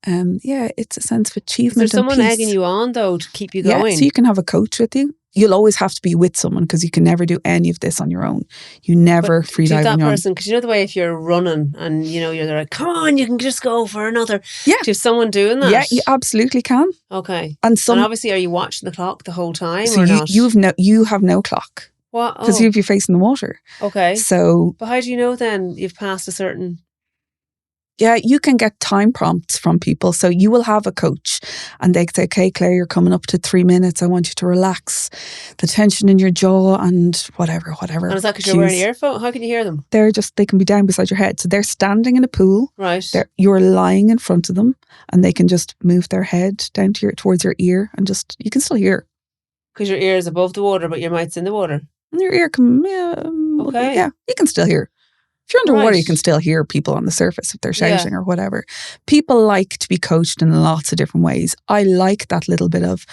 It's a sense of achievement. Is there someone and peace. egging you on though to keep you Yeah, going? so you can have a coach with you. You'll always have to be with someone because you can never do any of this on your own. You never freedive on that your own. person, because you know the way if you're running and you're like, come on, you can just go for another. Yeah. Do you have someone doing that? Yeah, you absolutely can. Okay. And obviously, are you watching the clock the whole time so or not? You have no clock. What? Because you have your face in the water. Okay. So, but how do you know then you've passed a certain? Yeah, you can get time prompts from people. So you will have a coach and they say, okay, Claire, you're coming up to 3 minutes. I want you to relax the tension in your jaw and whatever. And is that because you're wearing earphones? How can you hear them? They can be down beside your head. So they're standing in a pool. Right. You're lying in front of them and they can just move their head down towards your ear and you can still hear. Because your ear is above the water, but your mouth's in the water. And your ear can, okay. Yeah, you can still hear. If you're underwater, you can still hear people on the surface if they're shouting or whatever. People like to be coached in lots of different ways. I like that little bit of,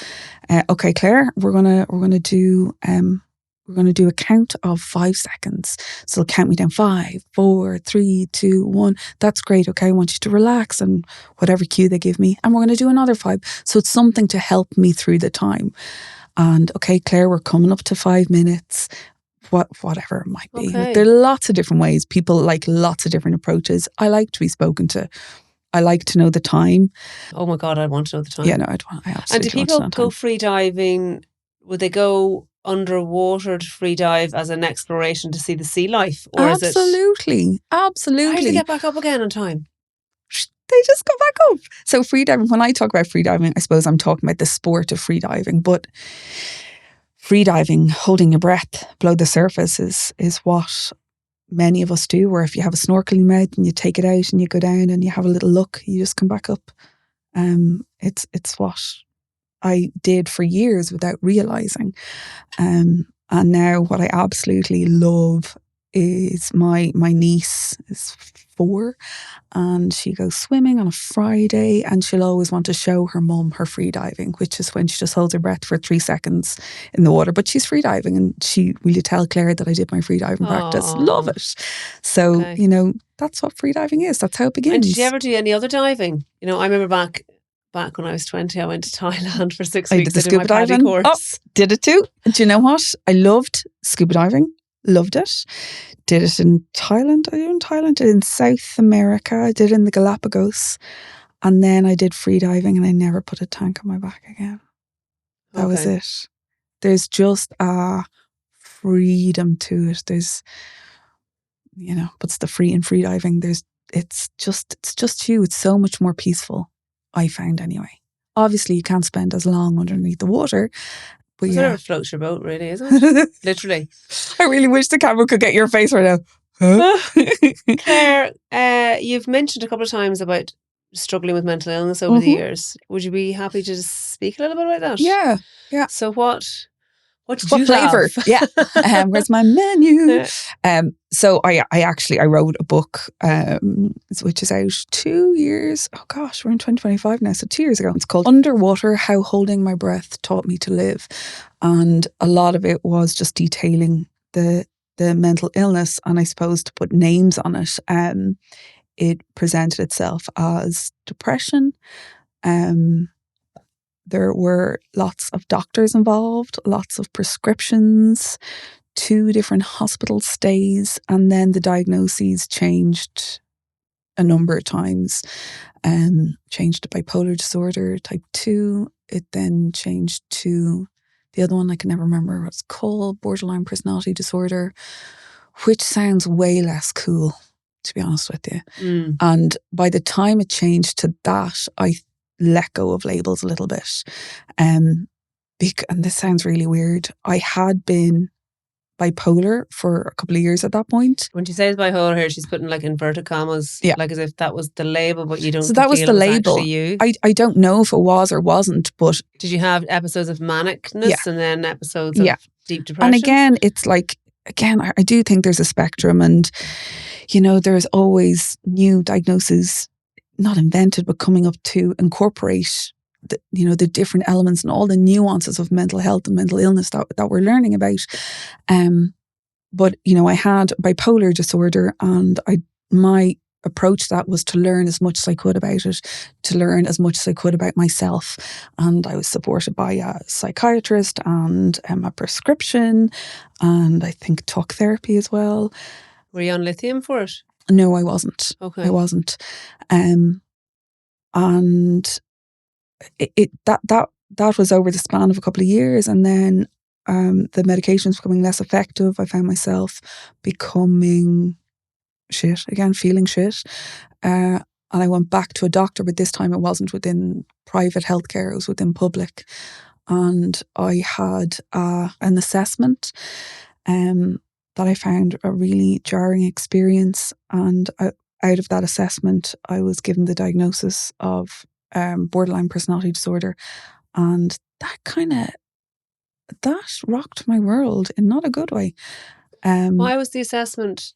okay, Claire, we're gonna do a count of 5 seconds. So they'll count me down 5, 4, 3, 2, 1. That's great. Okay, I want you to relax and whatever cue they give me, and we're gonna do another 5. So it's something to help me through the time. And okay, Claire, we're coming up to 5 minutes. Whatever it might be. Okay. There are lots of different ways. People like lots of different approaches. I like to be spoken to. I like to know the time. Oh my God, I want to know the time. Yeah, no, I absolutely. And do people go free diving? Would they go underwater to free dive as an exploration to see the sea life? Or absolutely. Absolutely. How do they get back up again on time? They just go back up. So freediving, when I talk about freediving, I suppose I'm talking about the sport of freediving, but freediving, holding your breath below the surface is what many of us do, where if you have a snorkel in your mouth and you take it out and you go down and you have a little look, you just come back up. It's what I did for years without realising. And now what I absolutely love is my niece is 4 and she goes swimming on a Friday and she'll always want to show her mum her free diving, which is when she just holds her breath for 3 seconds in the water. But she's free diving and will you tell Claire that I did my free diving practice? Love it. So, that's what free diving is. That's how it begins. And did you ever do any other diving? I remember back when I was 20, I went to Thailand for 6 weeks. I did the scuba diving course. Oh, did it too. And do you know what? I loved scuba diving. Loved it. Did it in Thailand. I did it in Thailand. Did it in South America. I did it in the Galapagos. And then I did free diving and I never put a tank on my back again. That was it. There's just a freedom to it. There's, what's the free in free diving? It's just you. It's so much more peaceful, I found anyway. Obviously you can't spend as long underneath the water. But sort of floats your boat, really, isn't it? Literally. I really wish the camera could get your face right now. Huh? Claire, you've mentioned a couple of times about struggling with mental illness over the years. Would you be happy to just speak a little bit about that? Yeah. So what did you flavor? Have? Yeah. Where's my menu? So I wrote a book, which is out 2 years. Oh gosh, we're in 2025 now. So 2 years ago. It's called Underwater: How Holding My Breath Taught Me to Live. And a lot of it was just detailing the mental illness. And I suppose to put names on it, it presented itself as depression. There were lots of doctors involved, lots of prescriptions, 2 different hospital stays, and then the diagnoses changed a number of times. Changed to bipolar disorder type 2. It then changed to the other one, I can never remember what it's called, borderline personality disorder, which sounds way less cool, to be honest with you. And by the time it changed to that, I let go of labels a little bit. And this sounds really weird. I had been bipolar for a couple of years at that point. When she says bipolar here, she's putting like inverted commas, like as if that was the label, but you don't. So that was the label. You. I don't know if it was or wasn't, but did you have episodes of manicness and then episodes of deep depression? And again, it's like, I do think there's a spectrum, and there's always new diagnoses, not invented, but coming up to incorporate the different elements and all the nuances of mental health and mental illness that we're learning about. But I had bipolar disorder, and my approach to that was to learn as much as I could about it, to learn as much as I could about myself. And I was supported by a psychiatrist and a prescription, and I think talk therapy as well. Were you on lithium for it? No, I wasn't. Okay. I wasn't. And that was over the span of a couple of years, and then the medication was becoming less effective. I found myself becoming shit again, feeling shit, and I went back to a doctor, but this time it wasn't within private healthcare, it was within public, and I had an assessment that I found a really jarring experience, and out of that assessment I was given the diagnosis of borderline personality disorder, and that rocked my world in not a good way. Why was the assessment?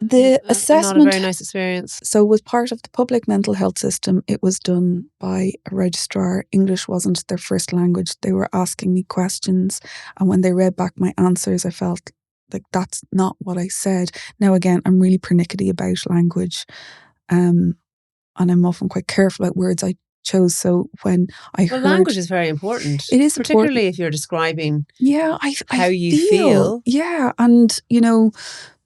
The assessment, not a very nice experience. So it was part of the public mental health system. It was done by a registrar. English wasn't their first language. They were asking me questions, and when they read back my answers, I felt like that's not what I said. Now again, I'm really pernickety about language, and I'm often quite careful about words I chose. So when I heard... language is very important. It is particularly important. If you're describing how you feel. Yeah, and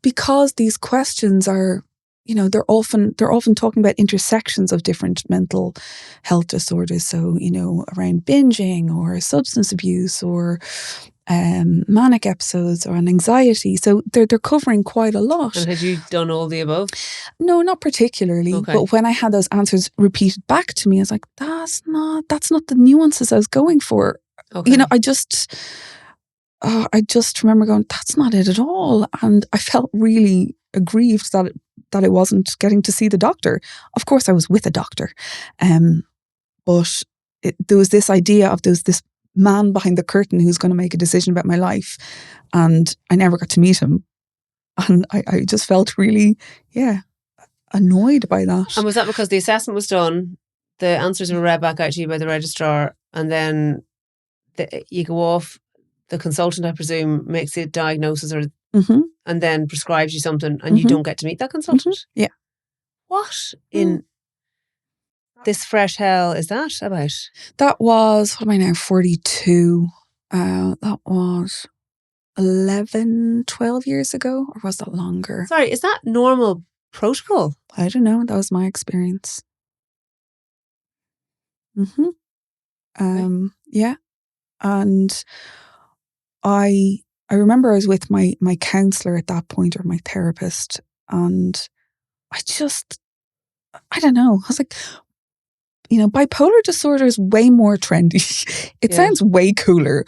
because these questions are, they're often talking about intersections of different mental health disorders. So, around binging or substance abuse or manic episodes or an anxiety. So they're covering quite a lot. And had you done all the above? No, not particularly. Okay. But when I had those answers repeated back to me, I was like, that's not the nuances I was going for. Okay. I just remember going, that's not it at all. And I felt really aggrieved that I wasn't getting to see the doctor. Of course, I was with a doctor. But there was this idea of this man behind the curtain who's going to make a decision about my life. And I never got to meet him. And I just felt really, annoyed by that. And was that because the assessment was done, the answers were read back out to you by the registrar, and then you go off, the consultant, I presume, makes the diagnosis and then prescribes you something, and you don't get to meet that consultant? Yeah. What in this fresh hell is that about? That was, what am I now, 42. That was 11, 12 years ago, or was that longer? Sorry, is that normal protocol? I don't know. That was my experience. Yeah. And I remember I was with my counsellor at that point, or my therapist, and I don't know. I was like, bipolar disorder is way more trendy. It sounds way cooler.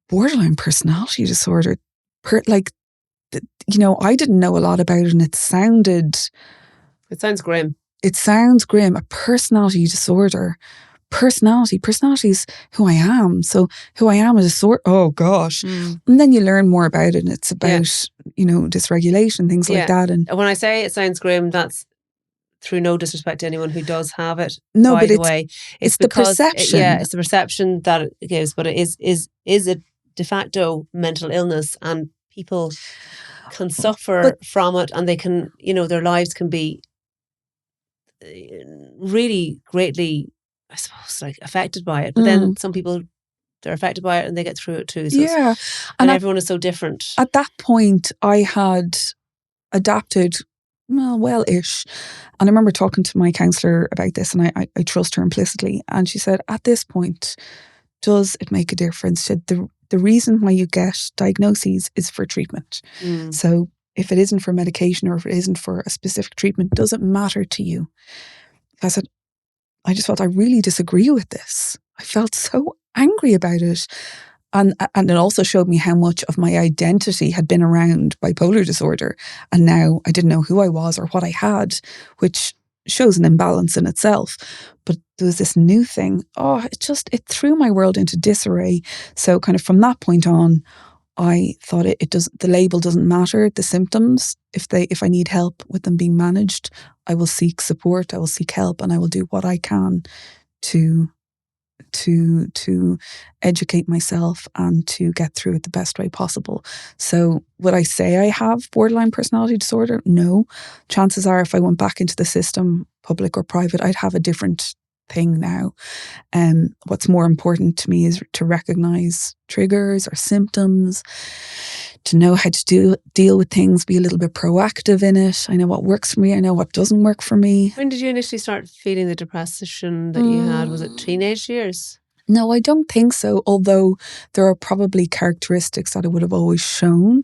Borderline personality disorder, I didn't know a lot about it, and it sounds grim. It sounds grim. A personality disorder. Personality is who I am. So who I am is a sort. Oh gosh! And then you learn more about it, and it's about dysregulation, things like that. And when I say it sounds grim, that's through no disrespect to anyone who does have it. No, by but the way, it's the perception. It's the perception that it gives, but it is a de facto mental illness, and people can suffer from it, and they can, their lives can be really greatly, I suppose, like affected by it. But then some people they're affected by it and they get through it too. So yeah. and everyone is so different. At that point, I had adapted well-ish. And I remember talking to my counsellor about this, and I trust her implicitly. And she said, at this point, does it make a difference? She said, the reason why you get diagnoses is for treatment. So if it isn't for medication or if it isn't for a specific treatment, does it matter to you? I said, I just felt I really disagree with this. I felt so angry about it. And it also showed me how much of my identity had been around bipolar disorder. And now I didn't know who I was or what I had, which shows an imbalance in itself. But there was this new thing. It threw my world into disarray. So kind of from that point on, I thought the label doesn't matter, the symptoms. If I need help with them being managed, I will seek support, I will seek help, and I will do what I can to educate myself and to get through it the best way possible. So would I say I have borderline personality disorder? No. Chances are if I went back into the system, public or private, I'd have a different thing now. What's more important to me is to recognize triggers or symptoms, to know how to deal with things, be a little bit proactive in it. I know what works for me. I know what doesn't work for me. When did you initially start feeling the depression that you had? Was it teenage years? No, I don't think so. Although there are probably characteristics that I would have always shown.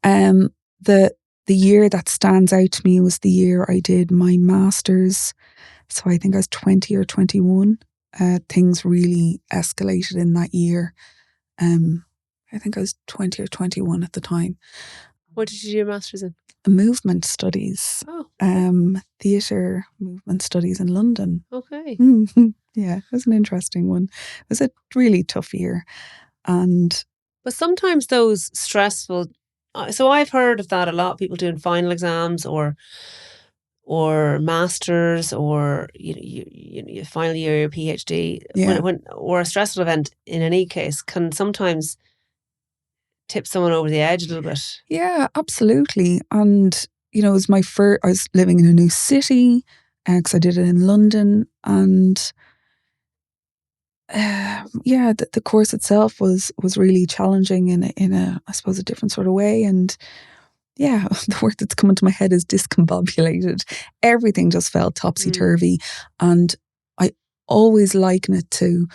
The year that stands out to me was the year I did my master's. So I think I was 20 or 21. Things really escalated in that year. I think I was 20 or 21 at the time. What did you do your master's in? Movement studies. Oh. Theatre movement studies in London. Okay. Yeah, it was an interesting one. It was a really tough year. But sometimes those stressful... So I've heard of that a lot. People doing final exams or masters or you final year your PhD, when or a stressful event in any case can sometimes tip someone over the edge a little bit. Yeah, absolutely. And it was I was living in a new city because I did it in London, and the course itself was really challenging in a I suppose a different sort of way. And yeah, the word that's coming to my head is discombobulated. Everything just felt topsy-turvy. And I always liken it to,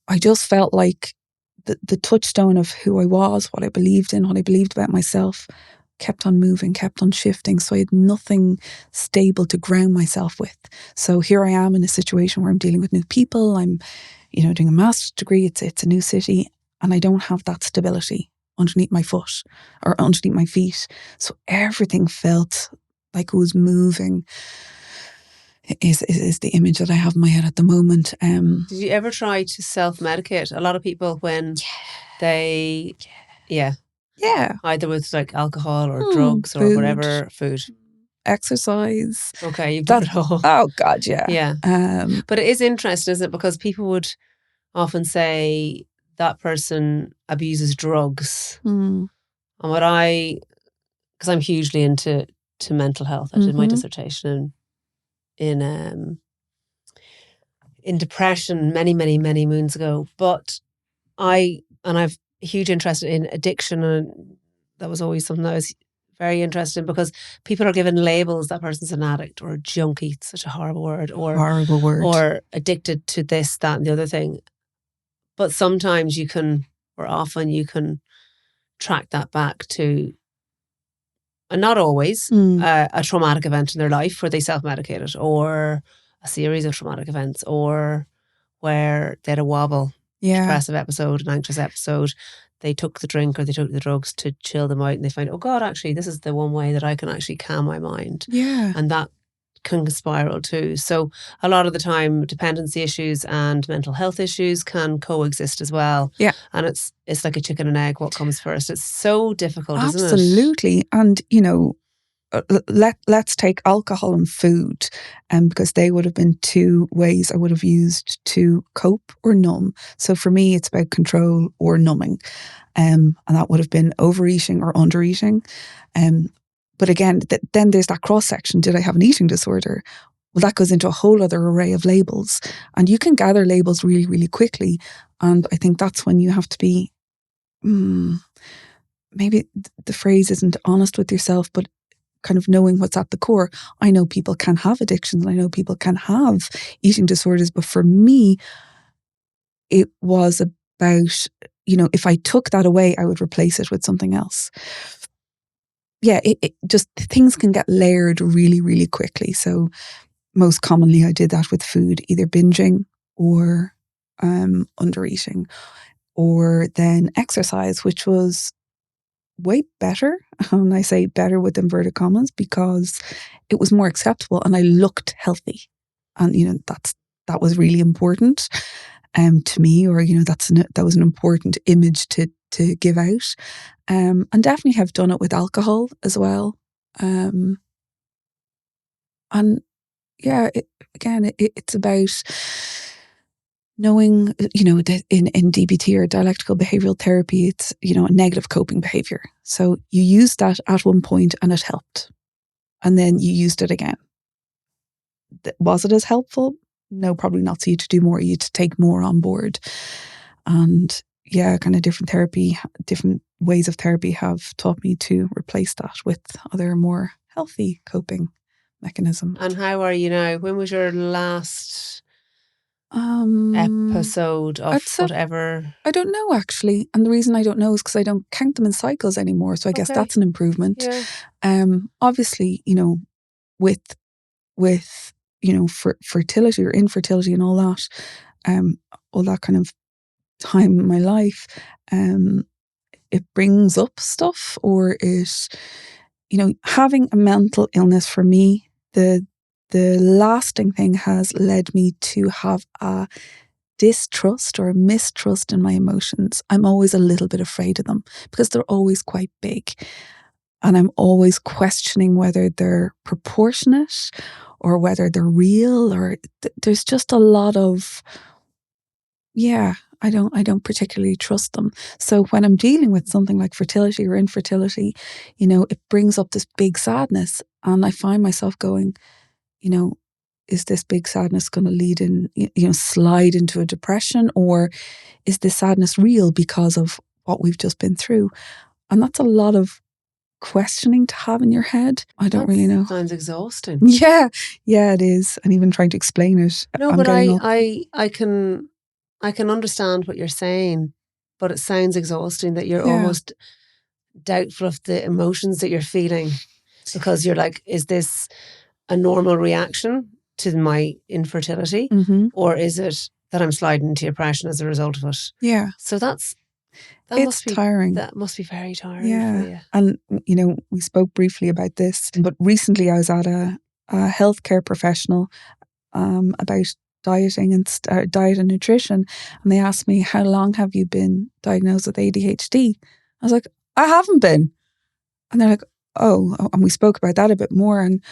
I just felt like the touchstone of who I was, what I believed in, what I believed about myself, kept on moving, kept on shifting. So I had nothing stable to ground myself with. So here I am in a situation where I'm dealing with new people. I'm, doing a master's degree. It's a new city, and I don't have that stability underneath my foot or underneath my feet. So everything felt like it was moving is the image that I have in my head at the moment. Did you ever try to self-medicate? A lot of people when they... Yeah. Either with like alcohol or drugs or whatever, food. Exercise. Okay, you've done it all. Oh God, yeah. Yeah. But it is interesting, isn't it? Because people would often say that person abuses drugs. And what because I'm hugely into mental health. I did my dissertation in depression many, many, many moons ago. But I've a huge interest in addiction, and that was always something that I was very interested in, because people are given labels. That person's an addict or a junkie. It's such a horrible word. Or addicted to this, that, and the other thing. But sometimes often you can track that back to, and not always, a traumatic event in their life where they self-medicated, or a series of traumatic events, or where they had a wobble, depressive episode, an anxious episode. They took the drink or they took the drugs to chill them out, and they find, oh God, actually, this is the one way that I can actually calm my mind. Yeah. And that can spiral too. So a lot of the time, dependency issues and mental health issues can coexist as well. Yeah. And it's like a chicken and egg, what comes first. It's so difficult, isn't it? Absolutely. And, let's take alcohol and food, because they would have been two ways I would have used to cope or numb. So for me, it's about control or numbing. And that would have been overeating or undereating. But again, then there's that cross section. Did I have an eating disorder? Well, that goes into a whole other array of labels. And you can gather labels really, really quickly. And I think that's when you have to be, maybe the phrase isn't honest with yourself, but kind of knowing what's at the core. I know people can have addictions, and I know people can have eating disorders, but for me, it was about, if I took that away, I would replace it with something else. Yeah, it just, things can get layered really, really quickly. So most commonly I did that with food, either binging or undereating, or then exercise, which was way better. And I say better with inverted commas because it was more acceptable and I looked healthy. And, that was really important to me, or, that was an important image to give out. And definitely have done it with alcohol as well. And yeah, it's about knowing, that in DBT or dialectical behavioral therapy, it's, a negative coping behavior. So you used that at one point and it helped. And then you used it again. Was it as helpful? No, probably not. So you had to do more, you had to take more on board. And yeah, kind of different ways of therapy have taught me to replace that with other more healthy coping mechanisms. And how are you now? When was your last episode of whatever? I don't know, actually. And the reason I don't know is because I don't count them in cycles anymore. So I guess that's an improvement. Yeah. Obviously, with fertility or infertility and all that kind of time in my life, it brings up stuff, or it, having a mental illness for me, the lasting thing has led me to have a distrust or mistrust in my emotions. I'm always a little bit afraid of them because they're always quite big. And I'm always questioning whether they're proportionate or whether they're real, or there's just a lot of, I don't particularly trust them. So when I'm dealing with something like fertility or infertility, it brings up this big sadness, and I find myself going, is this big sadness going to lead in, slide into a depression, or is this sadness real because of what we've just been through? And that's a lot of questioning to have in your head. I don't really know. Sounds exhausting. Yeah, it is. And even trying to explain it. No, but I can understand what you're saying, but it sounds exhausting that you're almost doubtful of the emotions that you're feeling, because you're like, is this a normal reaction to my infertility, or is it that I'm sliding into depression as a result of it? Yeah. So it's tiring. That must be very tiring for you. And, we spoke briefly about this, but recently I was at a healthcare professional about dieting and diet and nutrition. And they asked me, how long have you been diagnosed with ADHD? I was like, I haven't been. And they're like, oh, and we spoke about that a bit more. And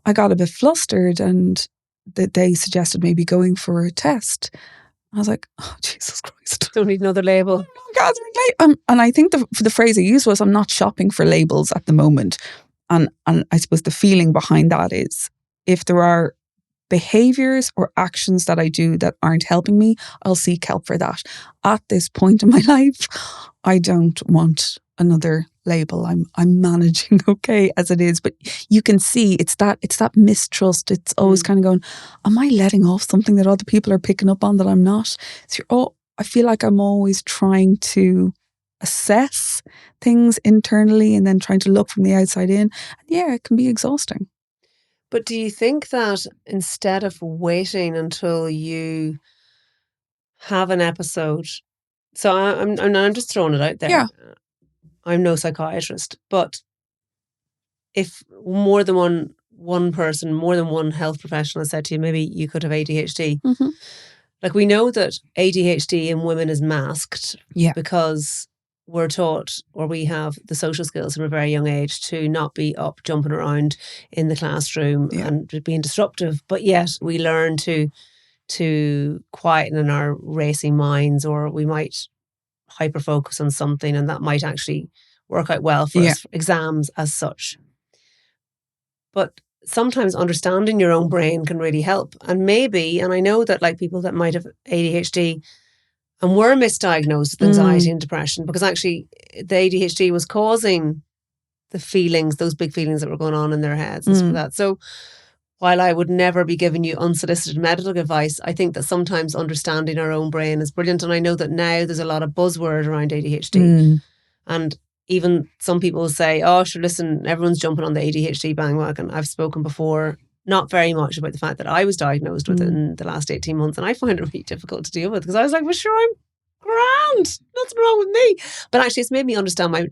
I got a bit flustered, and they suggested maybe going for a test. I was like, oh, Jesus Christ. Don't need another label. And I think the phrase I used was, I'm not shopping for labels at the moment. And I suppose the feeling behind that is, if there are behaviors or actions that I do that aren't helping me, I'll seek help for that. At this point in my life, I don't want another label. I'm managing okay as it is, but you can see it's that mistrust. It's always kind of going, am I letting off something that other people are picking up on that I'm not? So I feel like I'm always trying to assess things internally and then trying to look from the outside in. And yeah, it can be exhausting. But do you think that instead of waiting until you have an episode, so I'm just throwing it out there. Yeah. I'm no psychiatrist, but if more than one person, more than one health professional has said to you, maybe you could have ADHD. Like, we know that ADHD in women is masked because we're taught, or we have the social skills from a very young age to not be up jumping around in the classroom and being disruptive. But yet we learn to quieten in our racing minds, or we might hyper focus on something, and that might actually work out well for us for exams as such. But sometimes understanding your own brain can really help. And maybe, and I know that like people that might have ADHD and were misdiagnosed with anxiety and depression, because actually the ADHD was causing the feelings, those big feelings that were going on in their heads and stuff like that. So while I would never be giving you unsolicited medical advice, I think that sometimes understanding our own brain is brilliant. And I know that now there's a lot of buzzword around ADHD. And even some people will say, oh, sure, listen, everyone's jumping on the ADHD bandwagon. I've spoken before, not very much about the fact that I was diagnosed with it in the last 18 months. And I find it really difficult to deal with, because I was like, well, sure, I'm grand. Nothing wrong with me. But actually, it's made me understand my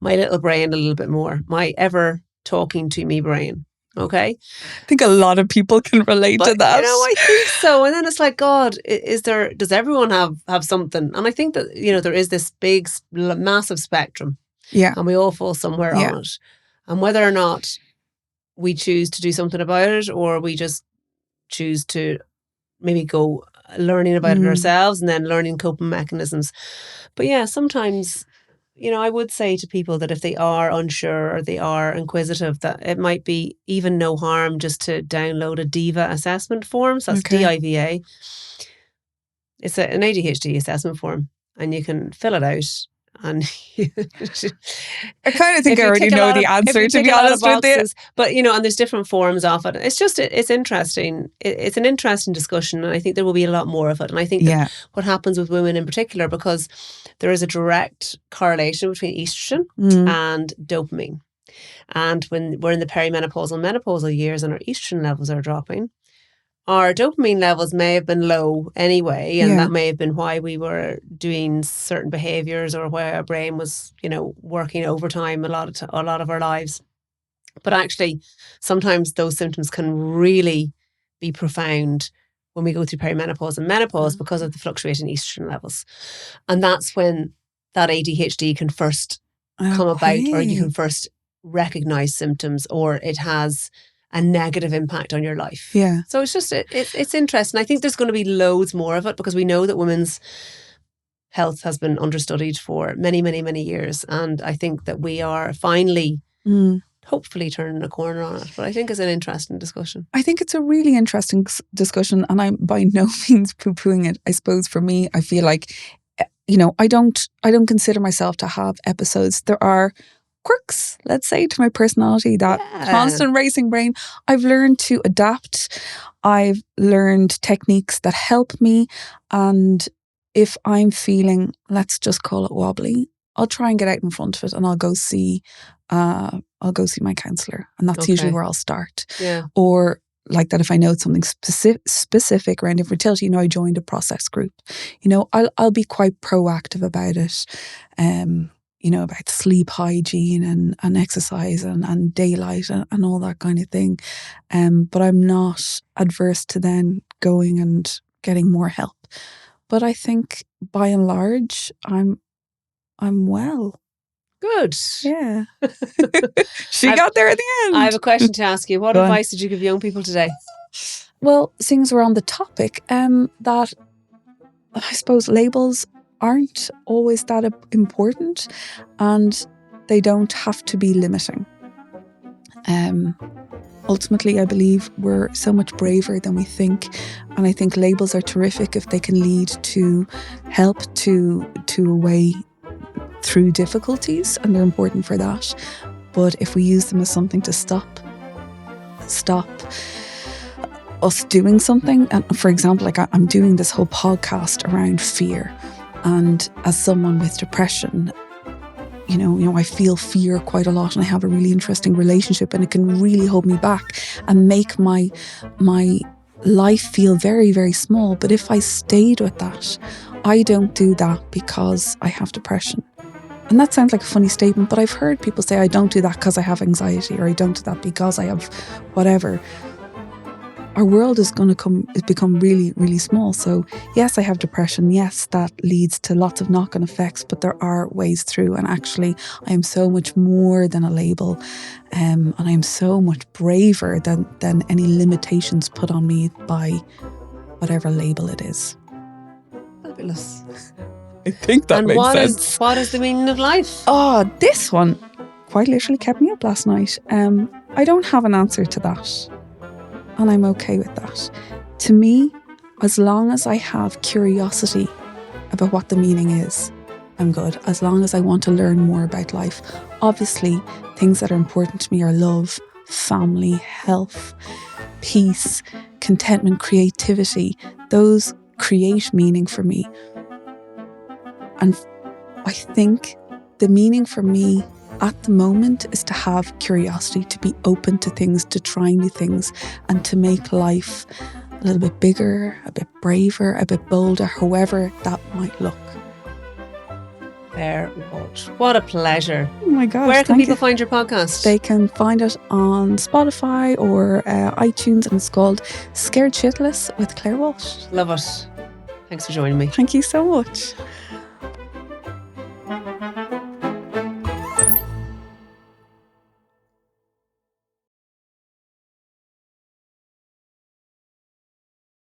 little brain a little bit more, my ever talking to me brain. Okay. I think a lot of people can relate to that. I think so. And then it's like, God, does everyone have something? And I think that, there is this big, massive spectrum. Yeah. And we all fall somewhere on it. And whether or not we choose to do something about it, or we just choose to maybe go learning about it ourselves and then learning coping mechanisms. But yeah, sometimes, I would say to people that if they are unsure or they are inquisitive, that it might be even no harm just to download a DIVA assessment form. So that's DIVA. It's an ADHD assessment form, and you can fill it out. And I kind of think I already know the answer, to be honest with you. But, and there's different forms of it. It's just, it's interesting. It's an interesting discussion. And I think there will be a lot more of it. And I think that what happens with women in particular, because there is a direct correlation between estrogen and dopamine. And when we're in the perimenopausal and menopausal years and our estrogen levels are dropping, our dopamine levels may have been low anyway, and that may have been why we were doing certain behaviours, or why our brain was, working overtime a lot of our lives. But actually, sometimes those symptoms can really be profound when we go through perimenopause and menopause because of the fluctuating estrogen levels. And that's when that ADHD can first come about, or you can first recognise symptoms, or it has a negative impact on your life. Yeah. So it's just, it's interesting. I think there's going to be loads more of it, because we know that women's health has been understudied for many, many, many years. And I think that we are finally, hopefully, turning a corner on it. But I think it's an interesting discussion. I think it's a really interesting discussion, and I'm by no means poo-pooing it. I suppose for me, I feel like, I don't consider myself to have episodes. There are quirks, let's say, to my personality, that constant racing brain. I've learned to adapt. I've learned techniques that help me. And if I'm feeling, let's just call it wobbly, I'll try and get out in front of it, and I'll go see my counsellor. And that's usually where I'll start. Yeah. Or like that, if I know it's something specific around infertility, I joined a process group. I'll be quite proactive about it. About sleep hygiene and exercise and daylight and all that kind of thing. But I'm not adverse to then going and getting more help. But I think by and large, I'm well. Good. Yeah. She got there at the end. I have a question to ask you. What advice did you give young people today? Well, things were on the topic that I suppose labels aren't always that important, and they don't have to be limiting. Ultimately, I believe we're so much braver than we think, and I think labels are terrific if they can lead to help to a way through difficulties, and they're important for that. But if we use them as something to stop us doing something, and for example, like I'm doing this whole podcast around fear. And as someone with depression, I feel fear quite a lot, and I have a really interesting relationship, and it can really hold me back and make my life feel very, very small. But if I stayed with that, I don't do that because I have depression. And that sounds like a funny statement, but I've heard people say I don't do that because I have anxiety, or I don't do that because I have whatever. Our world is going to become really, really small. So yes, I have depression. Yes, that leads to lots of knock-on effects, but there are ways through. And actually, I am so much more than a label, and I am so much braver than any limitations put on me by whatever label it is. Fabulous. I think that makes sense. What is the meaning of life? Oh, this one quite literally kept me up last night. I don't have an answer to that. And I'm okay with that. To me, as long as I have curiosity about what the meaning is, I'm good. As long as I want to learn more about life. Obviously, things that are important to me are love, family, health, peace, contentment, creativity. Those create meaning for me. And I think the meaning for me at the moment is to have curiosity, to be open to things, to try new things, and to make life a little bit bigger, a bit braver, a bit bolder, however that might look. Claire Walsh. What a pleasure. Oh my gosh. Where can people find your podcast? They can find it on Spotify or iTunes, and it's called Scared Shitless with Claire Walsh. Love it. Thanks for joining me. Thank you so much.